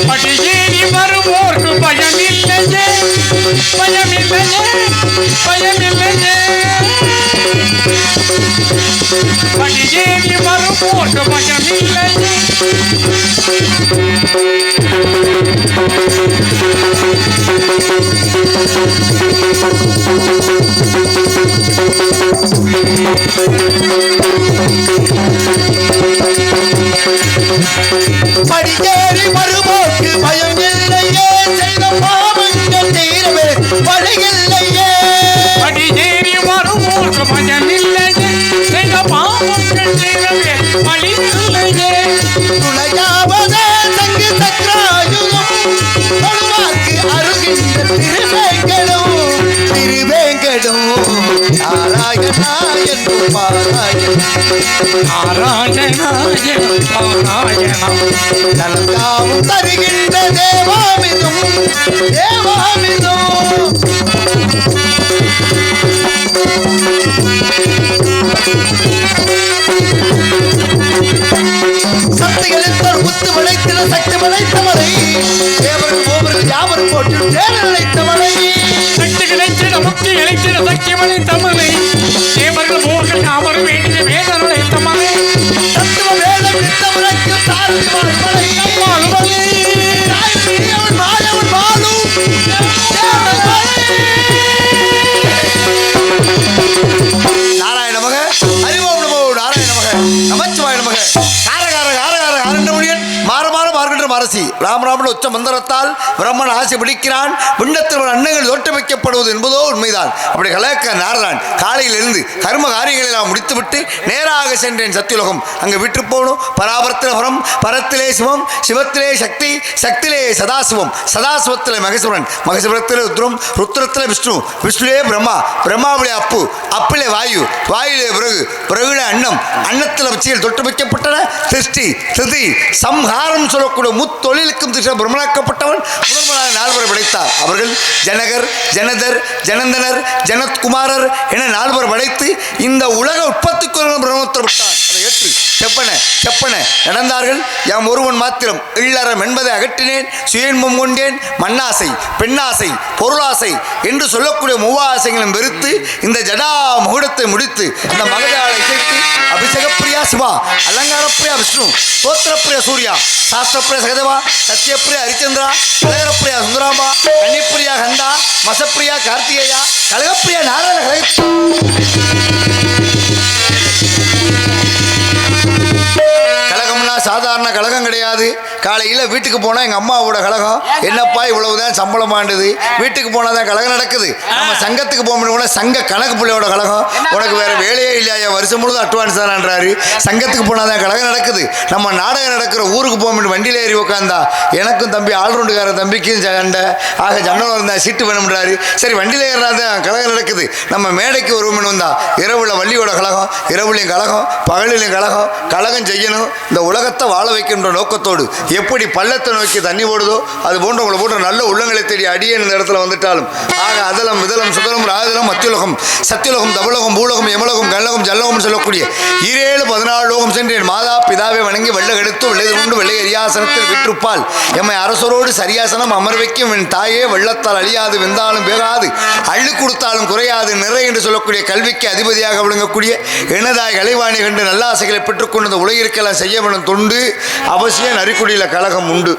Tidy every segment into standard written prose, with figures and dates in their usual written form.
படியேறி வருவோர்க்கு பயமில்லையே, பயமில்லையே, பயமில்லையே. படியேறி வருவோர்க்கு பயமில்லையே. படியேறி வருவோர்க்கு பயம் இல்லையே, செய்த பாவங்கள் தீரவே வழியில்லையே. படியேறி வருவோர்க்கு பயமில்லையே, செய்த பாவங்கள் தீரவே வழியில்லையே. துணையாவதே சங்கு சக்கராயுதம், தொழுவார்க்கு அருகின்ற திருவேங்கடம், திருவேங்கடம். நாராயணா என்னும் பாராயணம், நாராயணா என்னும் பாராயணம். நலந்தாவும் தருகின்ற தேவாமிதம், தேவாமிதம். சக்திகளின் முத்து விளைத்திட சக்தி விளைத்தவரை, தேவர்கள் ஓவர்கள் யாவரும் போட்டு தேர நினைத்தவரை. சக்தி கிடைத்திட முக்தி கிடைத்திட சக்தி விளைத்தவரை, தேவர்கள் மூர்கள் யாவரும் வேண்டிய வேத நினைத்தவரை. தத்துவ வேதம் வித்தவரைக்கு தாழ்வாய் மலை, அவன் மாயவன் மாலும் நாராயண மக அறிவோம் நமோ, நாராயண மக நமச்சிவாய நமக. காரகார காரகார காரண்டமுடியன் மாறமாற பார்க்கின்ற மரசி ராமராமன் உச்ச மந்திரத்தால் பிரம்மன் ஆசை பிடிக்கிறான். விண்ணத்தில் அன்னங்கள் தோட்ட வைக்கப்படுவது என்பதோ உண்மைதான். அப்படி கலக்க நாரதான் காலையில் இருந்து கர்ம காரியங்களை எல்லாம் முடித்துவிட்டு நேராக சென்றேன் சத்தியுலகம். அங்கே விட்டு போகணும். பராபரத்தில் பரம், பரத்திலே சிவம், சிவத்திலே சக்தி, சக்தியிலே சதாசிவம், சதாசிவத்திலே மகேஸ்வரன், மகேஸ்வரத்திலே ருத்ரம், ருத்ரத்திலே விஷ்ணு, விஷ்ணுலே பிரம்மா, பிரம்மாவிலே அப்பு, அப்பிலே வாயு, வாயுலே பிறகு, பிறகுலே அன்னம், அன்னத்தில் வச்சியில் தொட்டு வைக்கப்பட்டன. திருஷ்டி, திருதி, சம்ஹாரம் சொல்லக்கூடிய முத்தொழிலுக்கும் திசை பிரம்மனாக்கப்பட்டவன் முதன்மனாக நால்வரை படைத்தார். அவர்கள் ஜனகர், ஜனதர், ஜனந்தனர், ஜனத்குமாரர் என நால்வர் படைத்து இந்த உலக உற்பத்திக்குள்ள பிரம்மத்தில் விட்டான். அதை ஏற்று செப்பன செப்பன நடந்தார்கள். யாம் ஒருவன் மாத்திரம் இல்லறம் என்பதை அகற்றினேன், சுயன்பம் கொண்டேன். மண்ணாசை, பெண்ணாசை, பொருளாசை என்று சொல்லக்கூடிய மூவாசைகளும் வெறுத்து இந்த ஜடா முகுடத்தை முடித்து இந்த மகஜாலை சேர்த்து அபிஷேகப்பிரியா சிவா, அலங்காரப்பிரியா விஷ்ணு, ஸ்தோத்திரப்பிரியா சூர்யா, சாஸ்திரப்பிரியா சகதேவா, சத்யப்பிரியா ஹரிச்சந்திரா, கலகரப்பிரியா சுந்தராம்பா, கன்னிப்பிரியா கந்தா, மசப்பிரியா கார்த்திகேயா, கலகப்பிரியா நாராயண கழகம்னா சாதாரண கழகம் கிடையாது. காலையில் வீட்டுக்கு போனால் எங்கள் அம்மாவோட கழகம், என்னப்பா இவ்வளவுதான் சம்பளமாண்டுது, வீட்டுக்கு போனால் தான் கழகம் நடக்குது. நம்ம சங்கத்துக்கு போகணும்னா சங்க கணக்கு பிள்ளையோட கழகம், உனக்கு வேற வேலையே இல்லையா, வருஷம் முழுதும் அட்வான்ஸ் தான்ன்றாரு. சங்கத்துக்கு போனால் தான் கழகம் நடக்குது. நம்ம நாடகம் நடக்கிற ஊருக்கு போக வண்டியில் ஏறி உட்காந்தா எனக்கும் தம்பி ஆல்ரவுண்டுக்கார தம்பிக்கும் சண்டை ஆக ஜன்னல் இருந்தால் சீட்டு வேணும்ன்றாரு. சரி வண்டியில் ஏறினா தான் கழகம் நடக்குது. நம்ம மேடைக்கு வருவோம்னு வந்தா இரவுல வள்ளியோட கழகம், இரவுலையும் கழகம், பகலிலையும் கழகம், கழகம் செய்யணும். இந்த உலகத்தை வாழ வைக்கின்ற நோக்கத்தோடு எப்படி பள்ளத்தை நோக்கி தண்ணி ஓடுதோ அது போன்ற உங்களை போன்ற நல்ல உள்ளங்களை தேடி அடியே இந்த இடத்துல வந்துட்டாலும் ஆக அதலம் இதலம் சுதலம் ராஜலம் மத்தியுலகம் சத்தியுலகம் தபுலகம் பூலகம் யமலகம் கல்லகம் ஜல்லகம் சொல்லக்கூடிய 7-14 லோகம் சென்று என் மாதா பிதாவை வணங்கி வெள்ளை கெடுத்து வெள்ளை கொண்டு வெள்ளை அரியாசனத்தில் விற்றுப்பால் எம்மை அரசரோடு சரியாசனம் அமர் வைக்கும் என் தாயே வெள்ளத்தால் அழியாது வெந்தாலும் வேகாது அள்ளு கொடுத்தாலும் குறையாது நிறை என்று சொல்லக்கூடிய கல்விக்கு அதிபதியாக விளங்கக்கூடிய எனதாய் கலைவாணி கண்டு நல்லாசைகளை பெற்றுக்கொண்டு உலகிற்கெல்லாம் செய்ய வேண்டும் தொண்டு அவசியம் நரிக்குடியில் கழகம் உண்டு.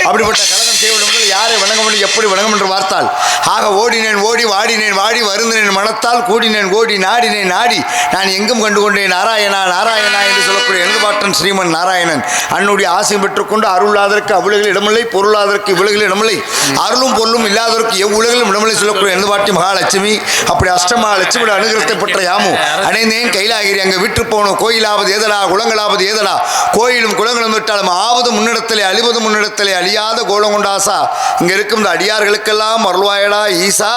அப்படிப்பட்ட கழகம் செய்ய வேண்டும் யாரை வணங்க முடியும், எப்படி வணங்கும் என்று பார்த்தால் ஆக ஓடினேன் ஓடி வாடினேன் வாடி வருந்தினேன் மனத்தால் கூடினேன் கோடி நாடினேன் நாடி நான் எங்கும் கண்டுகொண்டேன் நாராயணா நாராயணா என்று சொல்லக்கூடிய எழுதுபாட்டன் ஸ்ரீமன் நாராயணன் அன்னுடைய ஆசையும் பெற்றுக்கொண்டு அருளாதற்கு அவ்வுலகில் இடமில்லை, பொருளாதற்கு இவ்வுலகில் இடமில்லை, அருளும் பொருளும் இல்லாததற்கு எவ்வுலகிலும் இடமில்லை சொல்லக்கூடிய எழுதுபாட்டி மகாலட்சுமி. அப்படி அஷ்டமா லட்சுமியோட அனுகிரகத்தை பெற்ற யாமும் அடைந்தேன் கைலாகிரி. அங்கே விற்று போனோம் கோயிலாவது ஏதடா குளங்களாவது ஏதடா, கோயிலும் குளங்களும் விட்டாலும் ஆவது முன்னிடத்திலே அழிவது முன்னிடத்திலே அழியாத கோலம் கொண்டாசா இங்கே இருக்கும் இந்த அடியார்களுக்கெல்லாம் அருள்வாயடா ஈசா.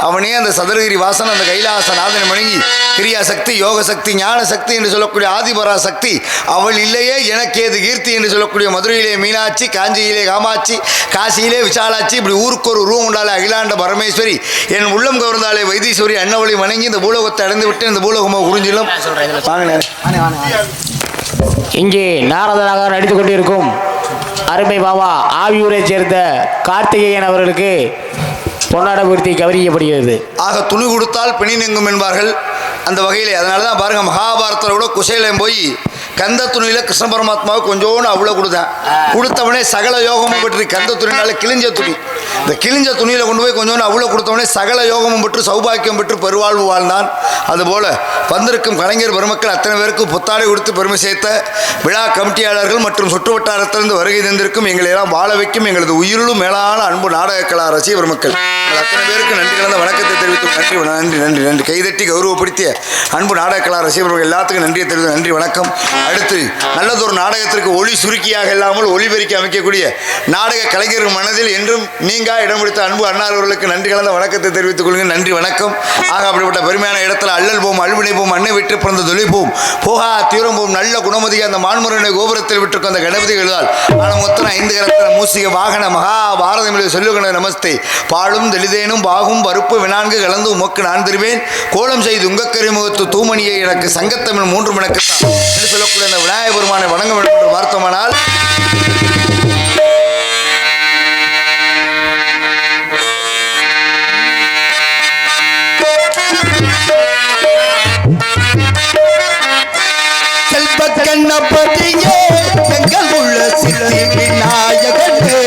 அவனே அந்த சதுரகிரி வாசன் அந்த கைலாச நாதனை வணங்கி கிரியா சக்தி யோக சக்தி ஞான சக்தி என்று சொல்லக்கூடிய ஆதிபரா சக்தி அவள் இல்லையே எனக்கேது கீர்த்தி என்று சொல்லக்கூடிய மதுரையிலே மீனாட்சி, காஞ்சியிலே காமாட்சி, காசியிலே விசாலாட்சி, இப்படி ஊருக்கு ஒரு உருவம் உண்டாலே அகிலாண்ட பரமேஸ்வரி, என் உள்ளம் கவர்ந்தாலே வைத்தீஸ்வரி அன்னவழி வணங்கி இந்த பூலோகத்தை அடைந்து விட்டு இந்த பூலோகமாக குறிஞ்சிலும் வாங்கினேன். இங்கே நாரதனாக நடித்துக் கொண்டிருக்கும் அருமை மாமா ஆவியூரைச் சேர்ந்த கார்த்திகேயன் அவர்களுக்கு பொன்னாட பூர்த்தி கவனிக்கப்படுகிறது. ஆக துணி கொடுத்தால் பிணி நீங்கும் என்பார்கள். அந்த வகையிலே அதனால தான் பாருங்க, மகாபாரத்தில் கூட குசேலம் போய் கந்த துணியில் கிருஷ்ண பரமாத்மாவுக்கு கொஞ்சோன்னு அவ்வளோ கொடுத்தவனே சகல யோகமும் பெற்று, கந்த துணினால கிழிஞ்ச துணி, இந்த கிழிஞ்ச துணியில் கொண்டு போய் கொஞ்சோன்னு அவ்வளோ கொடுத்தவனே சகல யோகமும் பெற்று சௌபாக்கியம் பெற்று பெருவாழ்வு வாழ்ந்தான். அதுபோல் வந்திருக்கும் கலைஞர் பெருமக்கள் அத்தனை பேருக்கு புத்தாடை கொடுத்து பெருமை சேர்த்த விழா கமிட்டியாளர்கள் மற்றும் சுற்று வட்டாரத்திலிருந்து வருகை தந்திருக்கும் எங்களை எல்லாம் வாழ வைக்கும் எங்களது உயிரிலும் மேலான அன்பு நாடக கலா ரசிக பெருமக்கள் அத்தனை பேருக்கு நன்றி கலந்த வணக்கத்தை தெரிவித்து நன்றி நன்றி நன்றி நன்றி கைதட்டி கௌரவப்படுத்திய அன்பு நாடக கலா ரசிகர்கள் எல்லாத்துக்கும் நன்றியை தெரிவித்து நன்றி வணக்கம். அடுத்து நல்லதொரு நாடகத்திற்கு ஒளி சுருக்கியாக இல்லாமல் ஒளிபெருக்கி அமைக்கக்கூடிய நாடக கலைஞர் மனதில் என்றும் நீங்கா இடம் பிடித்த அன்பு அன்னார் அவர்களுக்கு நன்றி கலந்த வணக்கத்தை தெரிவித்துக் கொள்ளுங்கள். நன்றி வணக்கம். ஆக அப்படிப்பட்ட பெருமையான இடத்துல அல்லல் போம் அல்வினை போம் அன்னை விட்டு பிறந்த தொழிற்போம் போகா தீரம் போம் நல்ல குணமதியை அந்த மான்முருகனை கோபுரத்தில் விட்டுருக்கும் அந்த கணபதிகளால் ஆனால் மொத்தம் 5 கரத்தின மூசிக வாகன மகாபாரதமிழ் சொல்லுகிற நமஸ்தே பாலும் தெளிதேனும் பாகும் பருப்பு வினான்கு கலந்து உமக்கு நான் தருவேன் கோலம் செய்து உங்கக்கரிமுகத்து தூமணியை எனக்கு சங்கத்தமிழ் 3 மணக்குத்தான் என்று சொல்லக்கூடிய அந்த விநாயக பெருமானை வணங்க வேண்டும் என்று பார்த்தோமானால் கண்ணபதியே எங்கள் உள்ள சித்தி விநாயகனே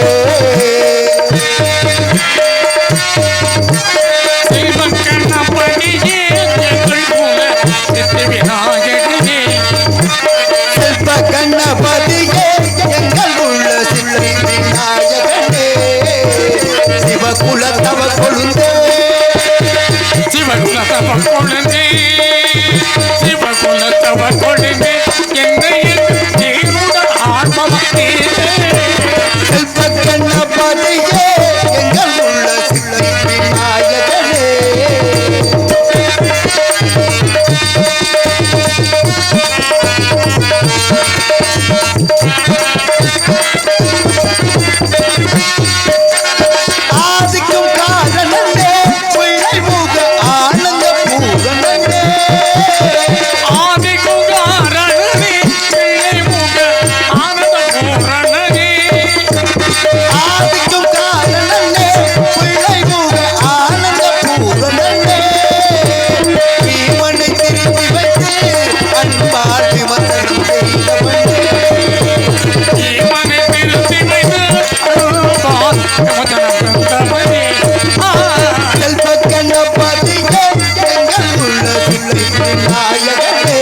செல்வ கண்ணபதியே எங்கள் உள்ள சித்தி விநாயகனே சிவகுலத்தவ கொழுந்தே சிவகுலத்தவ கொழுந்தே சிவகுலத்தவ கொழுந்தே செல்வ கண்ணபதியே எங்கள் உள்ள சித்தி விநாயகனே ஆதிக்கும் காரணனே பிள்ளை முக ஆனந்த பூரணனே ஆதிக்கும் காரணனே பிள்ளை முக ஆனந்த பூரணனே பீமனை திருப்பி வைத்து அன்பால் விமர்சனம் செய்தவனே செல்வ கண்ணபதியே எங்கள் உள்ள சித்தி விநாயகனே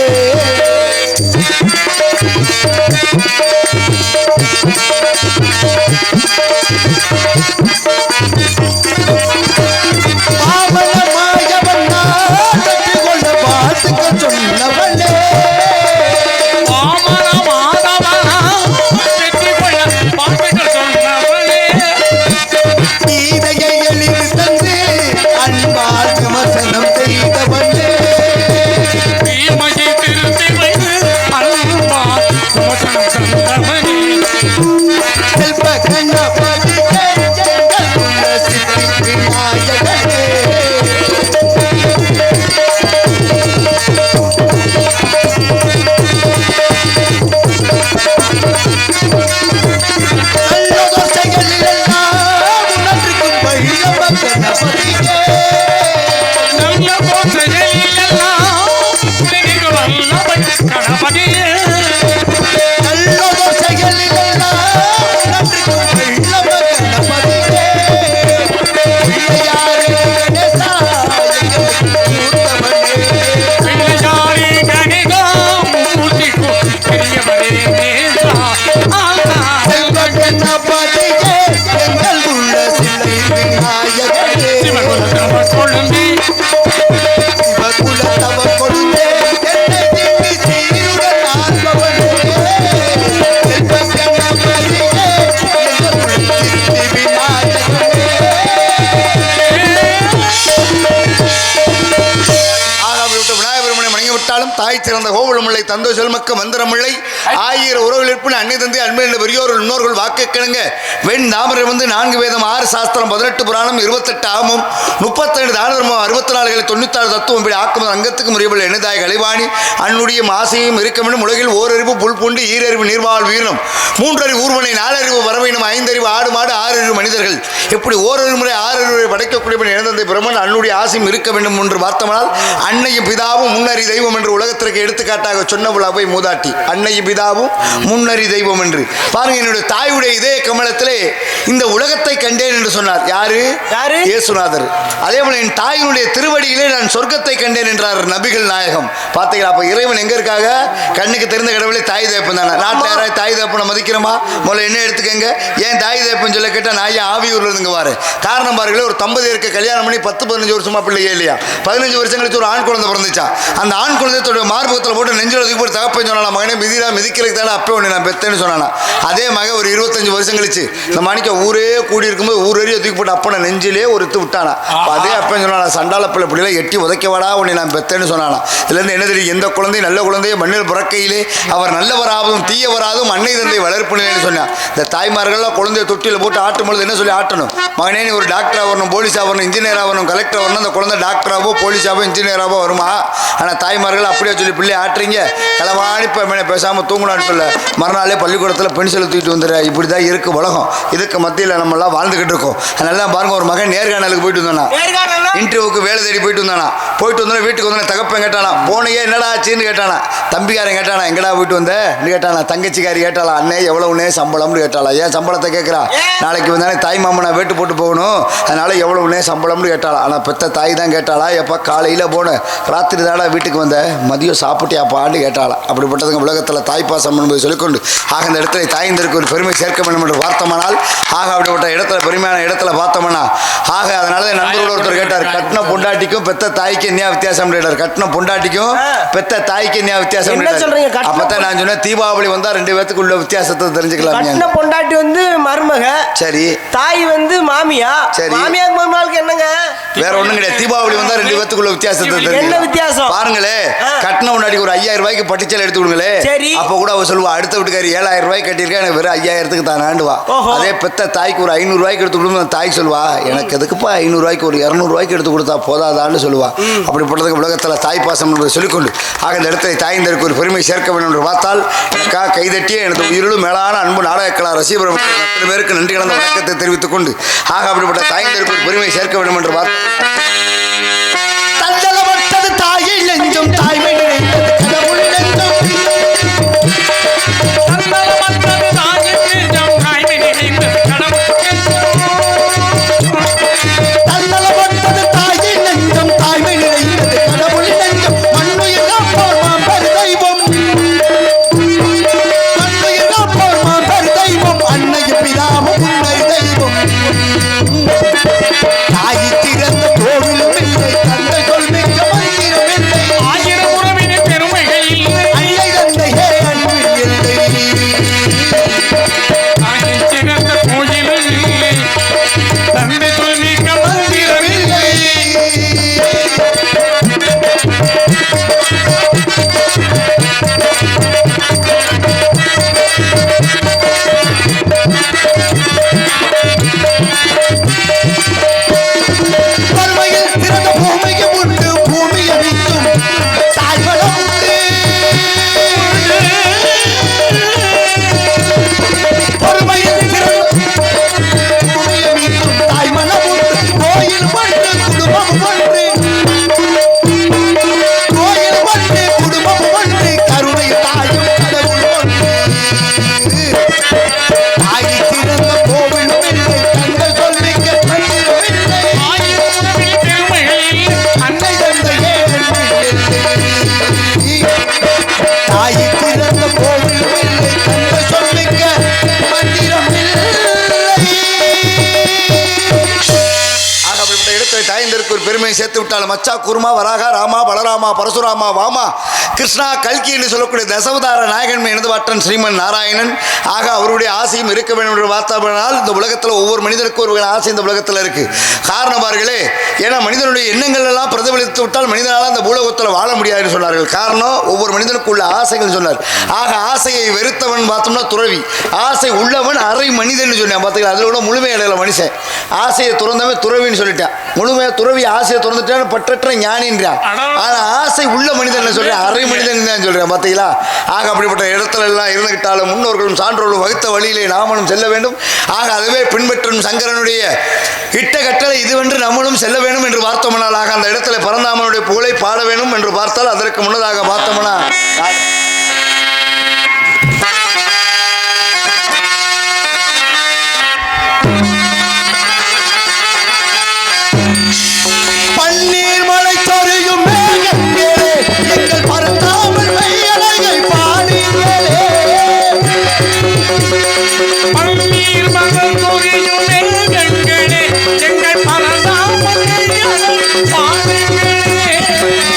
பாவனமாயவனா கட்டி கொண்ட வாழ்த்துக்கள் சொன்னவனே கீதையை எளிது தந்து அன்பால் விமர்சனம் செய்தவனே செல்வ கண்ணபதியே எங்கள் உள்ள சித்தி விநாயகனே நல்லதோர் செயலிலெல்லாம் உணர்ந்திருக்கும் வல்லவ கணபதியே நல்லதோர் செயலிலெல்லாம் உணர்ந்திருக்கும் தந்தோ செல்மக்க மந்திரமில்லை 1000 உறவுகள் இருப்பின் அன்னை தந்தை அன்பு என்ற பெரியோர்கள் முன்னோர்கள் வாக்கு கிணங்க வெண் தாமரை வந்து 4 வேதம் 6 சாஸ்திரம் 18 புராணம் 28 ஆமம் 32 தான தர்மம் 64 96 தத்துவம் இப்படி ஆக்கும் அங்கத்துக்கு முறையில் எண்ணதாய் கலைவாணி அன்னுடைய ஆசையும் இருக்கமெனும் உலகில் ஓரறிவு புல் பூண்டு ஈரறிவு நீர்வாழ் வீரம் 3 அறிவு ஊர்வனை 4 அறிவு வரவையினம் 5 அறிவு ஆடு மாடு 6 அறிவு மனிதர்கள் இப்படி ஓரொரு முறை 6 அறிவு படைக்கக்கூடிய இழந்தந்தை பிரம்மன் அன்னுடைய ஆசையும் இருக்க வேண்டும் என்று பார்த்தோம்னால் அன்னையும் பிதாவும் முன்னறி தெய்வம் என்று உலகத்திற்கு எடுத்துக்காட்டாக சொன்னவள் அவை மூதாட்டி அன்னையும் பிதாவும் முன்னறி தெய்வம் என்று பாருங்க. என்னுடைய தாயுடைய இதே கமலத்திலே இந்த உலகத்தை கண்டேன் என்று சொன்னார். யாரு? இயேசுநாதர். அதே போல என் தாயினுடைய திருவடியிலே நான் சொர்க்கத்தை கண்டேன் என்றார் நபிகள் நாயகம். பார்த்தீங்களா? அப்ப இறைவன் எங்க இருக்காக? கண்ணுக்கு தெரிந்த கடவுளே தாய் தேப்பன் தானே. நாட்டில் யாராவது தாய் தேப்பனை மதிக்கிறோமா? முதல்ல என்ன எடுத்துக்கங்க. ஏன் தாய் தேப்பன் சொல்ல கேட்டா நான் ஏன் ஆவியூர்ல இருந்துங்க வாரு காரணம் பாருங்களே. ஒரு தம்பதியருக்கு கல்யாணம் பண்ணி 10-15 வருஷமா பிள்ளையே இல்லையா? 15 வருஷம் கழிச்சு ஒரு ஆண் குழந்தை பிறந்துச்சா. அந்த ஆண் குழந்தையோட மார்பகத்தில் போட்டு நெஞ்சில் போட்டு தகப்பன் சொன்னா மகனே மிதிரா மிதிக்கிறதுக்கு தானே அப்போ ஒன்று நான் பெத்தேன்னு சொன்னானா. அதே மகன் ஒரு 25 வருஷம் கழிச்சு இந்த மாணிக்க ஊரே கூடி இருக்கும்போது ஊரேறிய தூக்கி போட்டு அப்பனை நெஞ்சிலே ஒரு விட்டானா. அதே அப்பன் சொன்னா சண்டால பிள்ளை பிள்ளைல எட்டி உதைக்கவாடா உன்னை நான் பெத்தேன்னு சொன்னானா. இதுலேருந்து என்ன தெரியும்? எந்த குழந்தை நல்ல குழந்தைய மண்ணில் பிறக்கையிலே அவர் நல்லவராகவும் தீயவராகவும் அன்னை தந்தை வளர்ப்புன்னு சொன்னான். இந்த தாய்மார்கள்லாம் குழந்தைய தொட்டியில் போட்டு ஆட்டும் பொழுது என்ன சொல்லி ஆட்டணும்? மகனே நீ ஒரு டாக்டராக வரணும், போலீஸாக வரணும், இன்ஜினியராக வரணும், கலெக்டர் வரணும். அந்த குழந்தை டாக்டராகவோ போலீஸாவோ இன்ஜினியராகவோ வருமா? ஆனால் தாய்மார்கள் அப்படியே சொல்லி பிள்ளை ஆட்டுறீங்க களவாணி பேசாமல் தூங்கணும்னு சொல்ல மறுநாளே பள்ளிக்கூடத்தில் பென்சில் தூக்கிட்டு வந்துடுற. இப்படி தான் இருக்கு உலகம். இதுக்கு மத்தியில் நம்மளாம் வாழ்ந்துகிட்டு இருக்கோம். அதனால பாருங்க, ஒரு மகன் நேர்காணலுக்கு போயிட்டு வந்தானா, இன்டர்வியூக்கு வேலை தேடி போயிட்டு வந்தானா. போயிட்டு வந்தோன்னா வீட்டுக்கு வந்தோன்னா தகப்பன் கேட்டானா, போனையே என்னடா ஆச்சுன்னு கேட்டானா. தம்பிக்காரன் கேட்டானா, எங்கடா போயிட்டு வந்தேன்னு கேட்டானா. தங்கச்சிக்காரி கேட்டாளா, அண்ணே எவ்வளவுனே சம்பளம்னு கேட்டாளா. ஏன் சம்பளத்தை கேட்குறா? நாளைக்கு வந்தானே தாய் மாமனை வேட்டு போட்டு போகணும், அதனால எவ்வளவுனே சம்பளம்னு கேட்டாளா. ஆனால் பெத்த தாய் தான் கேட்டாளா, எப்போ காலையில் போனேன் ராத்திரி தாடா வீட்டுக்கு வந்த மதியம் சாப்பிட்டியாப்பான்னு கேட்டாளா. அப்படிப்பட்டதுங்க உலகத்தில் தாய்ப்பாசம் என்பதை சொல்லிக்கொண்டு ஆக இந்த இடத்துல தாய்ந்தருக்கு ஒரு பெருமை சேர்க்க வேண்டும் என்று பார்த்தோம்னால் ஆக அப்படிப்பட்ட இடத்துல பெருமையான இடத்துல பார்த்தோம்னா ஆக அதனால நண்பரோட ஒருத்தர் கேட்டார், கட்டின பொண்டாட்டிக்கும் பெத்த தாய்க்கு என்ன வித்தியாசம் கேட்டார். கட்டின பொண்டாட்டிக்கும் பெத்த தாய்க்கு என்ன வித்தியாசம்? அப்பதான் நான் சொன்னேன், தீபாவளி வந்தா 2 பேத்துக்கு உள்ள வித்தியாசத்தை தெரிஞ்சுக்கலாம். கட்டின பொண்டாட்டி வந்து மருமக, சரி, தாய் வந்து மாமியா, சரி, மாமியாக்கு மருமகளுக்கு என்னங்க? வேற ஒண்ணும் கிடையாது. தீபாவளி வந்தா 2 பேத்துக்குள்ள வித்தியாசத்தை என்ன வித்தியாசம் பாருங்களே. கட்டின பொண்டாட்டிக்கு ஒரு 5000 ரூபாய்க்கு பட்டுச்சல் எடுத்து கொடுங்களே, சரி, அப்ப கூட அவ சொல்லுவா அடுத்த வீட்டுக்காரி 7000 ரூபாய்க்கு கட்டியிருக்கா, எனக்கு வெறும் 5000க்கு தான் ஆண்டுவா. அதே பெத்த தாய்க்கு ஒரு 500 ரூபாய்க்கு எடுத்து கொடுக்கும் தாய் சொல்லுவா, எனக்கு எதுக்குப்பா 500 ரூபாய்க்கு ஒரு 200 ரூபாய்க்கு எடுத்து கொடுத்தா போதாதான்னு சொல்லுவா. அப்படிப்பட்டதுக்கு உலகத்தில் தாய் பாசம் என்று சொல்லிக்கொண்டு ஆக இந்த இடத்துல தாய்ந்தருக்கு ஒரு பெருமை சேர்க்க வேண்டும் என்று பார்த்தால் கைதட்டிய எனது உயிரிலும் மேலான அன்பு நாடகக்கலா ரசிகபுரம் அத்தனை பேருக்கு நன்றி கலந்த வணக்கத்தை தெரிவித்துக் கொண்டு ஆக அப்படிப்பட்ட தாய்ந்தருக்கு ஒரு பெருமை சேர்க்க வேண்டும் என்று பார்த்தால் தாயை நெஞ்சும் தாய்மை கடவுள் நெஞ்சும் தாய் திறந்த கோவிலும் இல்லை பெருமையை சேர்த்து விட்டாலும் மச்சா குருமா வராகா ராமா பலராமா பரசுராமா வாமா கிருஷ்ணா கல்கி என்று சொல்லக்கூடிய தசவதார நாயகன் இணைந்துவாற்றன் ஸ்ரீமன் நாராயணன் ஆக அவருடைய ஆசையும் இருக்க வேண்டும் என்று பார்த்தபடினால் இந்த உலகத்தில் ஒவ்வொரு மனிதனுக்கும் ஒரு ஆசை இந்த உலகத்தில் இருக்கு. காரணமார்களே, ஏன்னா மனிதனுடைய எண்ணங்கள் எல்லாம் பிரதிபலித்து விட்டால் மனிதனால் அந்த பூலோகத்தில் வாழ முடியாதுன்னு சொன்னார்கள். காரணம் ஒவ்வொரு மனிதனுக்கு உள்ள ஆசைகள் சொன்னார். ஆக ஆசையை வெறுத்தவன் பார்த்தோம்னா துறவி, ஆசை உள்ளவன் அரை மனிதன் சொன்னேன். பார்த்தீங்களா, அதில் கூட முழுமை அடையல மனுஷன். ஆசையை துறந்தவன் துறவின்னு சொல்லிட்டான். முழுமையாக துறவி ஆசையை துறந்துட்டான் பற்றற்ற ஞானின்றான். ஆனால் ஆசை உள்ள மனிதன் சொல்றேன், அரை மனிதன் தான் சொல்றேன். பார்த்தீங்களா, ஆக அப்படிப்பட்ட இடத்துல எல்லாம் இருந்துகிட்டாலும் முன்னோர்களும் சான்றோர்களும் வகுத்த வழியிலே நாமளும் செல்ல வேண்டும். ஆக அதுவே பின்பற்றும் சங்கரனுடைய இட்ட கட்டளை இதுவென்று நம்மளும் செல்ல வேண்டும் என்று பார்த்தோம்னால் ஆக அந்த இடத்துல பரந்தாமனுடைய புகழை பாட வேண்டும் என்று பார்த்தால் அதற்கு முன்னதாக பார்த்தோம்னா பன்னீர் மழை சொரியும் மேகங்களே எங்கள் பரந்தாமல் மையலைகள் பாடுங்களே. பன்னீர் மகள் சொரியும் மேகங்களே எங்கள் பரந்தாமல் பாடுங்களே.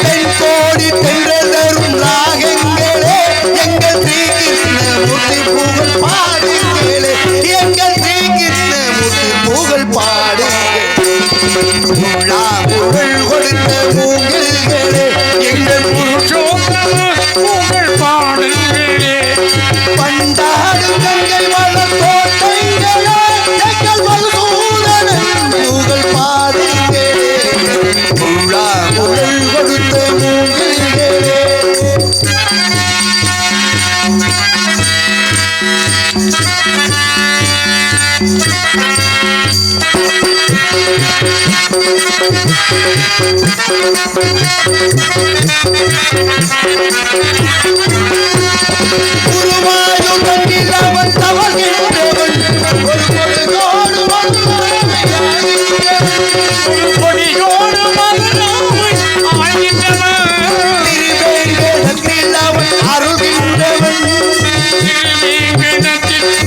தென்கோடி தென்றல் தரும் ராகங்களே எங்கள் ஸ்ரீகிருஷ்ணமூர்த்தி புகழ் பாடுங்களே. எங்கள் ஸ்ரீகிருஷ்ணமூர்த்தி புகழ் பாடுங்களே. புகழ் கொடுத்த மூங்கில்களே எங்கள் புகழ் பாடுங்களே. பண்டாடும் கங்கை மலர் தோட்டங்களே எங்கள் மதுசூதனன் புகழ் பாடுங்களே. புகழ் கொடுத்த மூங்கில்களே. குருவாயுதனில் அவன் தவழ்கின்றவன் ஒரு கொடியோடு கொடியோடு திருவேங்கடத்தில் அவன் அருள்கின்றவன்.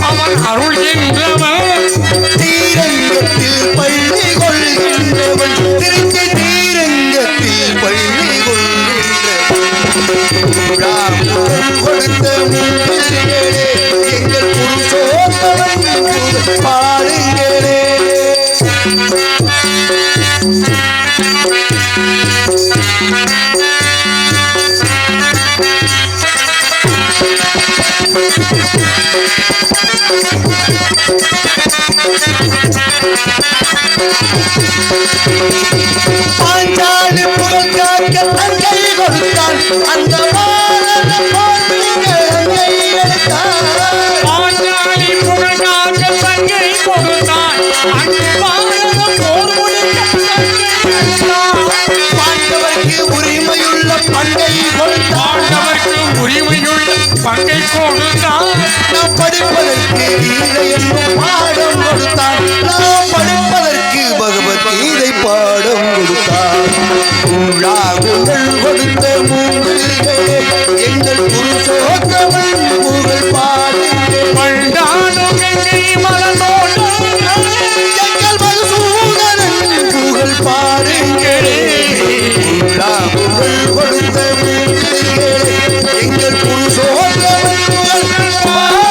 அவன் அருள்கின்றவன். தீரங்கத்தில் பள்ளி கொள்கின்றவன். திருச்சி தீரங்கத்தில் பள்ளி கொள்கின்றவன். கொடுத்த மூங்கில்களே எங்கள் புருஷோத்தமன் புகழ் பாடுங்களே. பாஞ்சாலி புகழ் காக்க தங்கை கொடுத்தான் அந்த அங்கை எடுத்தான். பாஞ்சாலி புகழ் காக்க தங்கை கொடுத்தான். பாண்டவர்க்கு உரிமையுள்ள பங்கை கொடுத்தான். பாண்டவர்க்கு உரிமையுள்ள பங்கை கொடுத்தான். நாம் படிப்பதற்கு கீதை என்னும் பாடம் கொடுத்தான். நாம் படிப்பதற்கு பகவத்கீதை பாடம் கொடுத்தான். புகழ் கொடுத்த மூங்கில்களே எங்கள் புருஷோத்தமன் புகழ் பாடுங்கள். பண்டாடும் கங்கை மலர்ந்தோடு எங்கள் மதுசூதனன் புகழ் பாடுங்களே. புகழ் கொடுத்த மூங்கில்களே எங்கள் புருஷோத்தமன் புகழ் பாடுங்களே.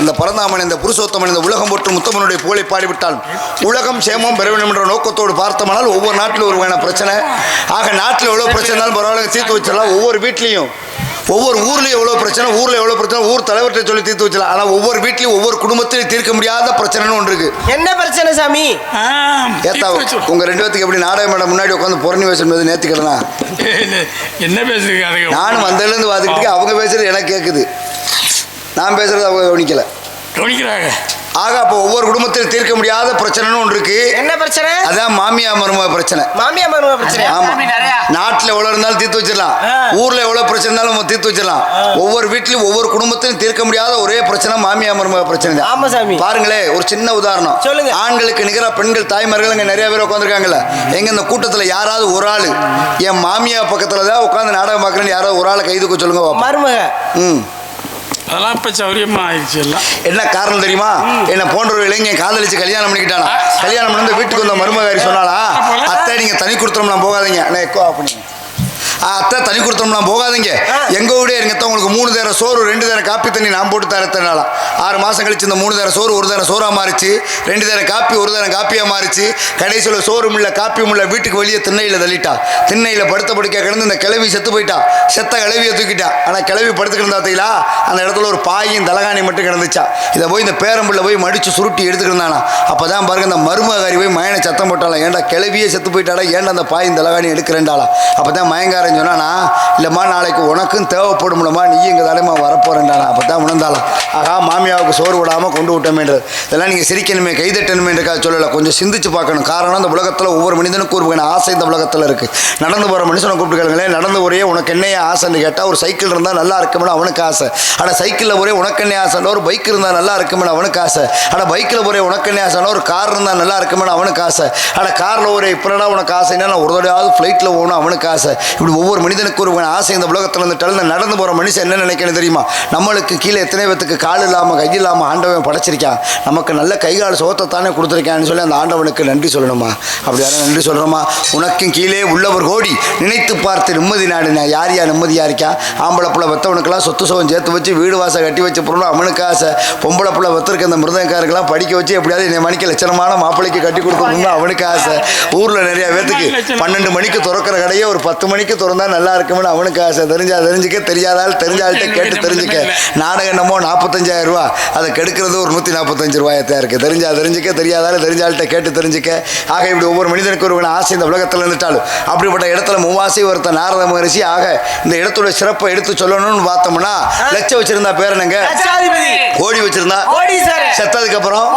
அந்த பரந்தாமன் இந்த புருஷோத்தமன் இந்த உலகம் போற்றும் முத்தமனுடைய புகழை பாடிவிட்டால் உலகம் சேமம் பெற வேண்டும் என்ற நோக்கத்தோடு பார்த்தோம்னால் ஒவ்வொரு நாட்டிலும் ஒரு வகையான பிரச்சனை. ஆக நாட்டில் எவ்வளோ பிரச்சனைனாலும் பரவாயில்ல தீர்த்து வச்சிடலாம். ஒவ்வொரு வீட்லேயும் ஒவ்வொரு ஊர்லேயும் எவ்வளோ பிரச்சனை, ஊரில் எவ்வளோ பிரச்சனை ஊர் தலைவர்கிட்ட சொல்லி தீர்த்து வச்சலாம். ஆனால் ஒவ்வொரு வீட்லையும் ஒவ்வொரு குடும்பத்திலையும் தீர்க்க முடியாத பிரச்சனைன்னு ஒன்று இருக்கு. என்ன பிரச்சனை சாமி? ஏத்தா உங்க ரெண்டு பேத்துக்கு எப்படி நாடக மேடம் முன்னாடி உட்காந்து பொறணி பேசும்போது நேர்த்திக்கிடனா என்ன பேசுறீங்க? நானும் வந்ததுலேருந்து பார்த்துக்கிட்டு அவங்க பேசுறது எனக்கு கேட்குது, நான் பேசுறது அவங்க கவனிக்கல கவனிக்கிறாங்க. ஆக அப்போ ஒவ்வொரு குடும்பத்தில் தீர்க்க முடியாத பிரச்சனைன்னு ஒன்று இருக்கு. என்ன பிரச்சனை? அதான் மாமியா மருமக பிரச்சனை. மாமியா மருமக பிரச்சனை. ஆமா, நாட்டில் எவ்வளவு இருந்தாலும் தீர்த்து வச்சிடலாம், ஊர்ல எவ்வளவு பிரச்சனை இருந்தாலும் நம்ம தீர்த்து வச்சிடலாம். ஒவ்வொரு வீட்லயும் ஒவ்வொரு குடும்பத்திலும் தீர்க்க முடியாத ஒரே பிரச்சனை மாமியா மருமக பிரச்சனை தான். ஆமா சாமி. பாருங்களேன், ஒரு சின்ன உதாரணம் சொல்லுங்க. ஆண்களுக்கு நிகரா பெண்கள் தாய்மார்கள் இங்க நிறைய பேர் உட்காந்துருக்காங்கல்ல, எங்க இந்த கூட்டத்துல யாராவது ஒரு ஆளு என் மாமியா பக்கத்துல தான் உட்காந்து நாடகம் பார்க்கறேன்னு யாராவது ஒரு ஆளை கைதுக்கு சொல்லுங்க. மருமக அதெல்லாம் இப்ப சௌரியமா ஆயிடுச்சு எல்லாம். என்ன காரணம் தெரியுமா? என்ன போன்ற ஒரு இளைஞன் காதலிச்சு கல்யாணம் பண்ணிக்கிட்டானா. கல்யாணம் பண்ணி வீட்டுக்கு வந்த மருமகாரி சொன்னாலா, அத்தை நீங்க தனி கொடுத்துறோம்லாம் போகாதீங்க. நான் எக்கோ அப்படின்னு அத்தை தனி கொடுத்தோம்லாம் போகாதீங்க, எங்க வீடே இருங்க, உங்களுக்கு 3 நேரம் சோறு 2 நேரம் காப்பி தண்ணி நான் போட்டு தரத்தினால 6 மாசம் கழிச்சு இந்த 3 நேரம் சோறு 1 நேரம் சோறா மாறிச்சு, 2 நேரம் காப்பி 1 நேரம் காப்பியா மாறிச்சு. கடைசியில் சோறு முள்ள காப்பி முள்ள வீட்டுக்கு வெளியே திண்ணையில தள்ளிட்டா. திண்ணையில படுத்த படுக்க கிடந்து இந்த கிளவி செத்து போயிட்டா. செத்த கிளவியை தூக்கிட்டா. ஆனா கிளவி படுத்துக்கிட்டு இருந்தாத்தீங்களா, அந்த இடத்துல ஒரு பாயும் தலகாணி மட்டும் கிடந்துச்சா. இதை போய் இந்த பேரம்புள்ள போய் மடிச்சு சுருட்டி எடுத்துக்கிட்டானா. அப்பதான் பாருங்க இந்த மருமகாரி போய் மயனை சத்தம் போட்டாளா, ஏன்டா கிளவியே செத்து போயிட்டாளா, ஏன்டா அந்த பாயும் தலகாணி எடுக்கிறேன்டாளா. அப்பதான் மயங்காரன் சொன்னானா, இல்லம்மா நாளைக்கு உனக்கும் தேவைப்படும்லம்மா, நீ இங்கே தலைமா வரப்போறேன்டானா. அப்போ தான் உணர்ந்தாலாம், ஆகா மாமியாவுக்கு சோறு விடாமல் கொண்டு விட்டோமேன்றது. இதெல்லாம் நீங்கள் சிரிக்கணுமே கைதட்டணுமேன்றக்காக சொல்லலை, கொஞ்சம் சிந்திச்சு பார்க்கணும். காரணம் இந்த உலகத்தில் ஒவ்வொரு மனிதனுக்கும் ஒரு வகையான ஆசை இந்த உலகத்தில் இருக்குது. நடந்து போகிற மனுஷனை கூப்பிட்டு கேளுங்களேன், நடந்து ஒரே உனக்கு என்னையே ஆசைன்னு கேட்டால் ஒரு சைக்கிள் இருந்தால் நல்லா இருக்குமென்னு அவனுக்கு ஆசை. ஆனால் சைக்கிளில் ஒரே உனக்கு என்ன ஆசைன்னா ஒரு பைக் இருந்தால் நல்லா இருக்குமென்னு அவனுக்கு ஆசை. ஆனால் பைக்கில் ஒரே உனக்கு என்ன ஆசைன்னா ஒரு கார் இருந்தால் நல்லா இருக்குமென்னு அவனுக்கு ஆசை. ஆனால் காரில் ஒரு இப்படா உனக்கு ஆசைன்னா நான் ஒரு தடையாவது ஃப்ளைட்டில் போகணும் அவனுக்கு ஆசை. இப்படி ஒவ்வொரு மனிதனுக்கு ஒரு ஆசை இந்த உலகத்தில் இருந்துட்டாலும் நடந்து போகிற மனுஷன் என்ன நினைக்கணும் தெரியுமா, நம்மளுக்கு கீழே எத்தனை பேத்துக்கு கால் இல்லாமல் கை இல்லாமல் ஆண்டவன் படைச்சிருக்கான், நமக்கு நல்ல கைகால் சோத்தை தானே கொடுத்துருக்கான்னு சொல்லி அந்த ஆண்டவனுக்கு நன்றி சொல்லணுமா. அப்படி யாரும் நன்றி சொல்கிறோமா? உனக்கும் கீழே உள்ளவர் கோடி நினைத்து பார்த்து நிம்மதி நாடுனா யார் யார் நிம்மதியாக இருக்கான். ஆம்பளை பிள்ளை வெத்தவனுக்கெல்லாம் சொத்து சுகம் சேர்த்து வச்சு வீடு வாசல் கட்டி வச்சு பொருளும் அவனுக்கு ஆசை. பொம்பளை பிள்ளை வெத்திருக்க அந்த மிருதங்காருக்கெல்லாம் படிக்க வச்சு எப்படியாவது இந்த மணிக்கு லட்சணமான மாப்பிள்ளைக்கு கட்டி கொடுக்கணும்னு அவனுக்கு ஆசை. ஊரில் நிறைய பேத்துக்கு 12 மணிக்கு திறக்கிற கடையே ஒரு 10 மணிக்கு திறந்தா நல்லா இருக்கும்னு அவனுக்கு ஆசை. தெரிஞ்சா தெரிஞ்சுக்க, தெரியாதால் தெரிஞ்சால்கிட்ட கேட்டு தெரிஞ்சுக்க. நாடகம் என்னமோ 45,000 ரூபா, அதை கெடுக்கிறது ஒரு 145 ரூபாயத்தான் இருக்கு. தெரிஞ்சா தெரிஞ்சுக்க, தெரியாதாலும் தெரிஞ்சால்கிட்ட கேட்டு தெரிஞ்சுக்க. ஆக இப்படி ஒவ்வொரு மனிதனுக்கு ஒரு ஆசை இந்த உலகத்தில் இருந்துட்டாலும் அப்படிப்பட்ட இடத்துல மூவாசை ஒருத்த நாரத மகரிஷி. ஆக இந்த இடத்தோட சிறப்பை எடுத்து சொல்லணும்னு பார்த்தோம்னா, லட்சம் வச்சிருந்தா பேரனுங்க, கோடி வச்சிருந்தா செத்ததுக்கு அப்புறம்